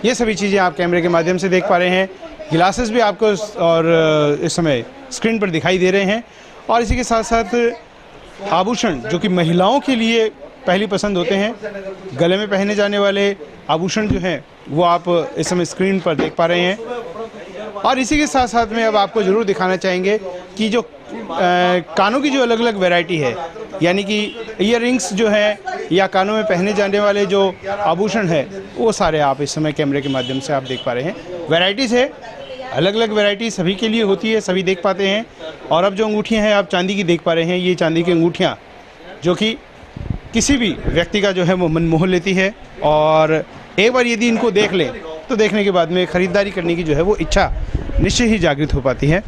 Speaker 2: ये सभी चीज़ें आप कैमरे के माध्यम से देख पा रहे हैं। गिलासेस भी आपको और इस समय स्क्रीन पर दिखाई दे रहे हैं। और इसी के साथ साथ आभूषण जो कि महिलाओं के लिए पहली पसंद होते हैं, गले में पहने जाने वाले आभूषण जो हैं वो आप इस समय स्क्रीन पर देख पा रहे हैं। और इसी के साथ साथ में अब आपको ज़रूर दिखाना चाहेंगे कि जो कानों की जो अलग अलग वैरायटी है, यानी कि ईयररिंग्स जो है या कानों में पहने जाने वाले जो आभूषण है, वो सारे आप इस समय कैमरे के माध्यम से आप देख पा रहे हैं। वैराइटीज़ है, अलग अलग वैरायटी सभी के लिए होती है, सभी देख पाते हैं। और अब जो अंगूठियाँ हैं आप चांदी की देख पा रहे हैं, ये चांदी की अंगूठियाँ जो कि किसी भी व्यक्ति का जो है वो मन मोह लेती है। और एक बार यदि इनको देख लें तो देखने के बाद में ख़रीदारी करने की जो है वो इच्छा निश्चय ही जागृत हो पाती है।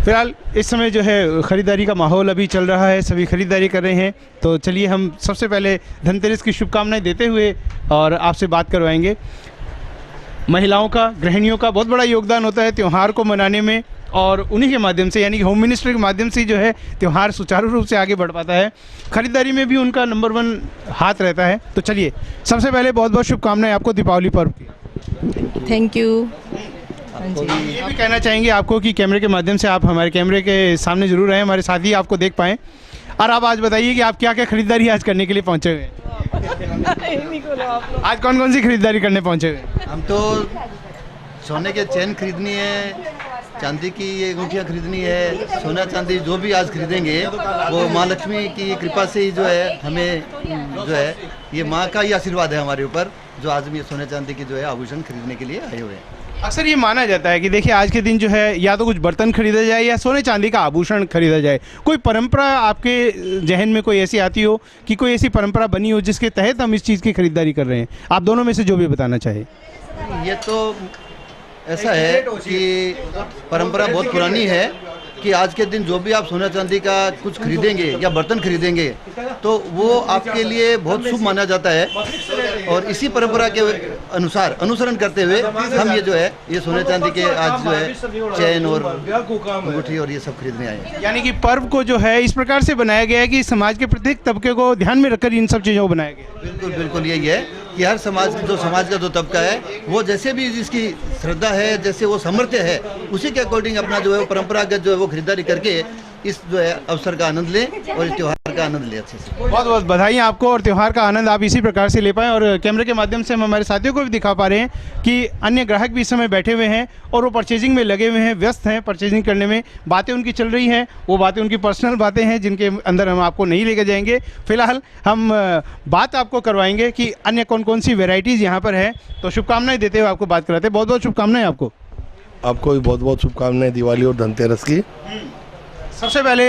Speaker 2: फिलहाल इस समय जो है ख़रीदारी का माहौल अभी चल रहा है, सभी ख़रीदारी कर रहे हैं। तो चलिए हम सबसे पहले धनतेरस की शुभकामनाएं देते हुए और आपसे बात करवाएंगे। महिलाओं का, गृहिणियों का बहुत बड़ा योगदान होता है त्यौहार को मनाने में, और उन्हीं के माध्यम से यानी कि होम मिनिस्ट्री के माध्यम से जो है त्यौहार सुचारू रूप से आगे बढ़ पाता है। ख़रीदारी में भी उनका नंबर 1 हाथ रहता है। तो चलिए सबसे पहले बहुत बहुत शुभकामनाएं आपको दीपावली पर्व की।
Speaker 11: Thank you.
Speaker 2: ये भी कहना चाहेंगे आपको कि कैमरे के माध्यम से आप हमारे कैमरे के सामने ज़रूर रहें, हमारे साथ ही आपको देख पाएँ। और आप आज बताइए कि आप क्या क्या खरीदारी आज करने के लिए पहुँचे हुए हैं? आज कौन कौन सी खरीदारी करने पहुँचे हुए हैं?
Speaker 12: हम तो सोने के चेन खरीदनी है, चांदी की ये अंगूठियाँ खरीदनी है, सोना चांदी जो भी आज खरीदेंगे वो माँ लक्ष्मी की कृपा से ही जो है हमें जो है ये माँ का ही आशीर्वाद है हमारे ऊपर, जो आज हम ये सोने चांदी की जो है आभूषण खरीदने के लिए आए हुए हैं।
Speaker 2: अक्सर ये माना जाता है कि देखिए आज के दिन जो है या तो कुछ बर्तन खरीदा जाए या सोने चांदी का आभूषण खरीदा जाए। कोई परंपरा आपके जहन में कोई ऐसी आती हो कि कोई ऐसी परंपरा बनी हो जिसके तहत हम इस चीज़ की खरीदारी कर रहे हैं? आप दोनों में से जो भी बताना चाहे।
Speaker 12: ये तो ऐसा है कि परंपरा बहुत पुरानी है कि आज के दिन जो भी आप सोना चांदी का कुछ खरीदेंगे या बर्तन खरीदेंगे तो वो आपके लिए बहुत शुभ माना जाता है। और इसी परंपरा के अनुसार अनुसरण करते हुए हम ये जो है ये सोने चांदी के आज जो है चैन और अंगूठी और ये सब खरीदने आए हैं।
Speaker 2: यानी कि पर्व को जो है इस प्रकार से बनाया गया है कि समाज के प्रत्येक तबके को ध्यान में रखकर इन सब चीज़ों को बनाया गया।
Speaker 12: बिल्कुल बिल्कुल यही है कि हर समाज का जो तबका है वो जैसे भी जिसकी श्रद्धा है, जैसे वो सामर्थ्य है, उसी के अकॉर्डिंग अपना जो है वो परंपरागत जो है वो खरीदारी करके इस जो है अवसर का आनंद लें और इस त्यौहार का आनंद लें अच्छे से।
Speaker 2: बहुत बहुत बधाई आपको और त्यौहार का आनंद आप इसी प्रकार से ले पाएँ। और कैमरे के माध्यम से हम हमारे साथियों को भी दिखा पा रहे हैं कि अन्य ग्राहक भी इस समय बैठे हुए हैं और वो परचेजिंग में लगे हुए हैं, व्यस्त हैं परचेजिंग करने में। बातें उनकी चल रही हैं, वो बातें उनकी पर्सनल बातें हैं जिनके अंदर हम आपको नहीं लेके जाएंगे। फिलहाल हम बात आपको करवाएंगे कि अन्य कौन कौन सी वेराइटीज़ यहाँ पर है। तो शुभकामनाएँ देते हुए आपको बात कराते हैं। बहुत बहुत शुभकामनाएँ आपको।
Speaker 13: आपको भी बहुत बहुत शुभकामनाएं दिवाली और धनतेरस की।
Speaker 2: सबसे पहले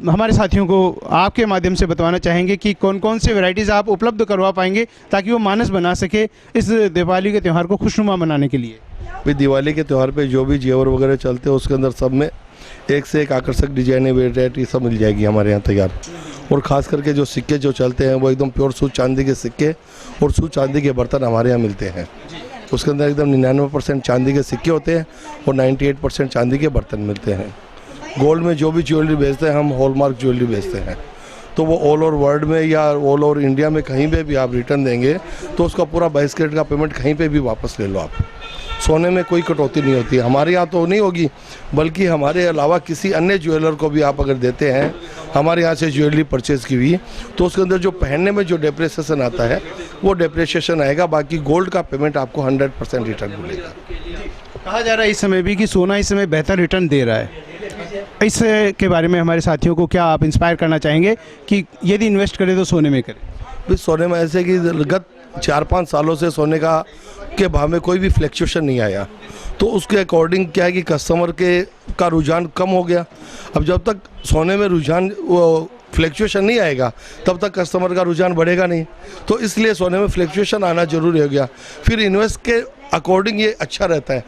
Speaker 2: हमारे साथियों को आपके माध्यम से बताना चाहेंगे कि कौन कौन से वैरायटीज़ आप उपलब्ध करवा पाएंगे ताकि वो मानस बना सके इस दिवाली के त्यौहार को खुशनुमा मनाने के लिए।
Speaker 13: भाई दिवाली के त्यौहार पे जो भी जेवर वगैरह चलते हैं उसके अंदर सब में एक से एक आकर्षक डिजाइने वेराइटी सब मिल जाएगी हमारे यहाँ तैयार। और ख़ास करके जो सिक्के जो चलते हैं वो एकदम प्योर शुद्ध चांदी के सिक्के और शुद्ध चांदी के बर्तन हमारे यहाँ मिलते हैं। उसके अंदर एकदम 99% चांदी के सिक्के होते हैं और 98% चांदी के बर्तन मिलते हैं। गोल्ड में जो भी ज्वेलरी बेचते हैं हम हॉलमार्क ज्वेलरी बेचते हैं, तो वो ऑल ओवर वर्ल्ड में या ऑल ओवर इंडिया में कहीं पे भी आप रिटर्न देंगे तो उसका पूरा 22 कैरेट का पेमेंट कहीं पे भी वापस ले लो आप। सोने में कोई कटौती नहीं होती, हमारे यहाँ तो नहीं होगी, बल्कि हमारे अलावा किसी अन्य ज्वेलर को भी आप अगर देते हैं हमारे यहाँ से ज्वेलरी परचेज़ की हुई तो उसके अंदर जो पहनने में जो डेप्रिसिएशन आता है वो डेप्रिसिएशन आएगा, बाकी गोल्ड का पेमेंट आपको 100% रिटर्न मिलेगा।
Speaker 2: कहा जा रहा है इस समय भी कि सोना इस समय बेहतर रिटर्न दे रहा है। इस के बारे में हमारे साथियों को क्या आप इंस्पायर करना चाहेंगे कि यदि इन्वेस्ट करें तो सोने में करें?
Speaker 13: भी सोने में ऐसे कि गत 4-5 सालों से सोने के भाव में कोई भी फ्लैक्चुएशन नहीं आया, तो उसके अकॉर्डिंग क्या है कि कस्टमर का रुझान कम हो गया। अब जब तक सोने में रुझान फ्लैक्चुएशन नहीं आएगा तब तक कस्टमर का रुझान बढ़ेगा नहीं, तो इसलिए सोने में फ्लैक्चुएशन आना जरूरी हो गया। फिर इन्वेस्ट के अकॉर्डिंग ये अच्छा रहता है,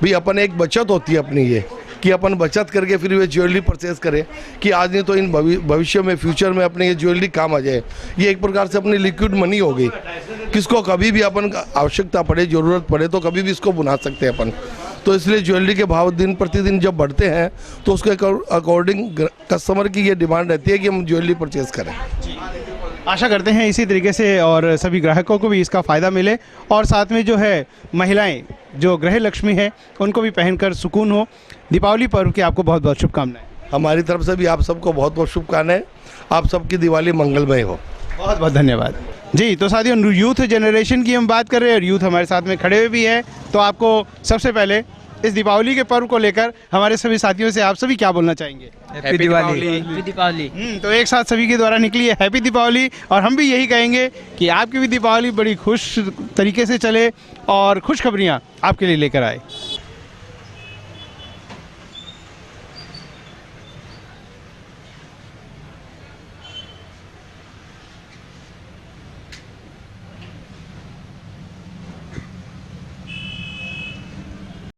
Speaker 13: भी अपन एक बचत होती है अपनी, ये कि अपन बचत करके फिर वे ज्वेलरी परचेज करें कि आज नहीं तो इन भविष्य में फ्यूचर में अपने ये ज्वेलरी काम आ जाए। ये एक प्रकार से अपनी लिक्विड मनी हो गई, किसको कभी भी अपन आवश्यकता पड़े, ज़रूरत पड़े तो कभी भी इसको बुना सकते हैं अपन। तो इसलिए ज्वेलरी के भाव दिन प्रतिदिन जब बढ़ते हैं तो उसके अकॉर्डिंग कस्टमर की ये डिमांड रहती है कि हम ज्वेलरी परचेज़ करें।
Speaker 2: आशा करते हैं इसी तरीके से और सभी ग्राहकों को भी इसका फ़ायदा मिले और साथ में जो है महिलाएं जो गृह लक्ष्मी है उनको भी पहनकर सुकून हो। दीपावली पर्व की आपको बहुत बहुत शुभकामनाएं।
Speaker 13: हमारी तरफ से भी आप सबको बहुत बहुत शुभकामनाएं। आप सबकी दिवाली मंगलमय हो।
Speaker 2: बहुत बहुत धन्यवाद जी। तो साथियों, यूथ जनरेशन की हम बात कर रहे हैं और यूथ हमारे साथ में खड़े हुए भी है। तो आपको सबसे पहले इस दीपावली के पर्व को लेकर हमारे सभी साथियों से आप सभी क्या बोलना चाहेंगे?
Speaker 23: हैप्पी दिवाली। हैप्पी दीपावली।
Speaker 2: तो एक साथ सभी के द्वारा निकली है हैप्पी दीपावली और हम भी यही कहेंगे कि आपकी भी दीपावली बड़ी खुश तरीके से चले और खुशखबरियाँ आपके लिए लेकर आए।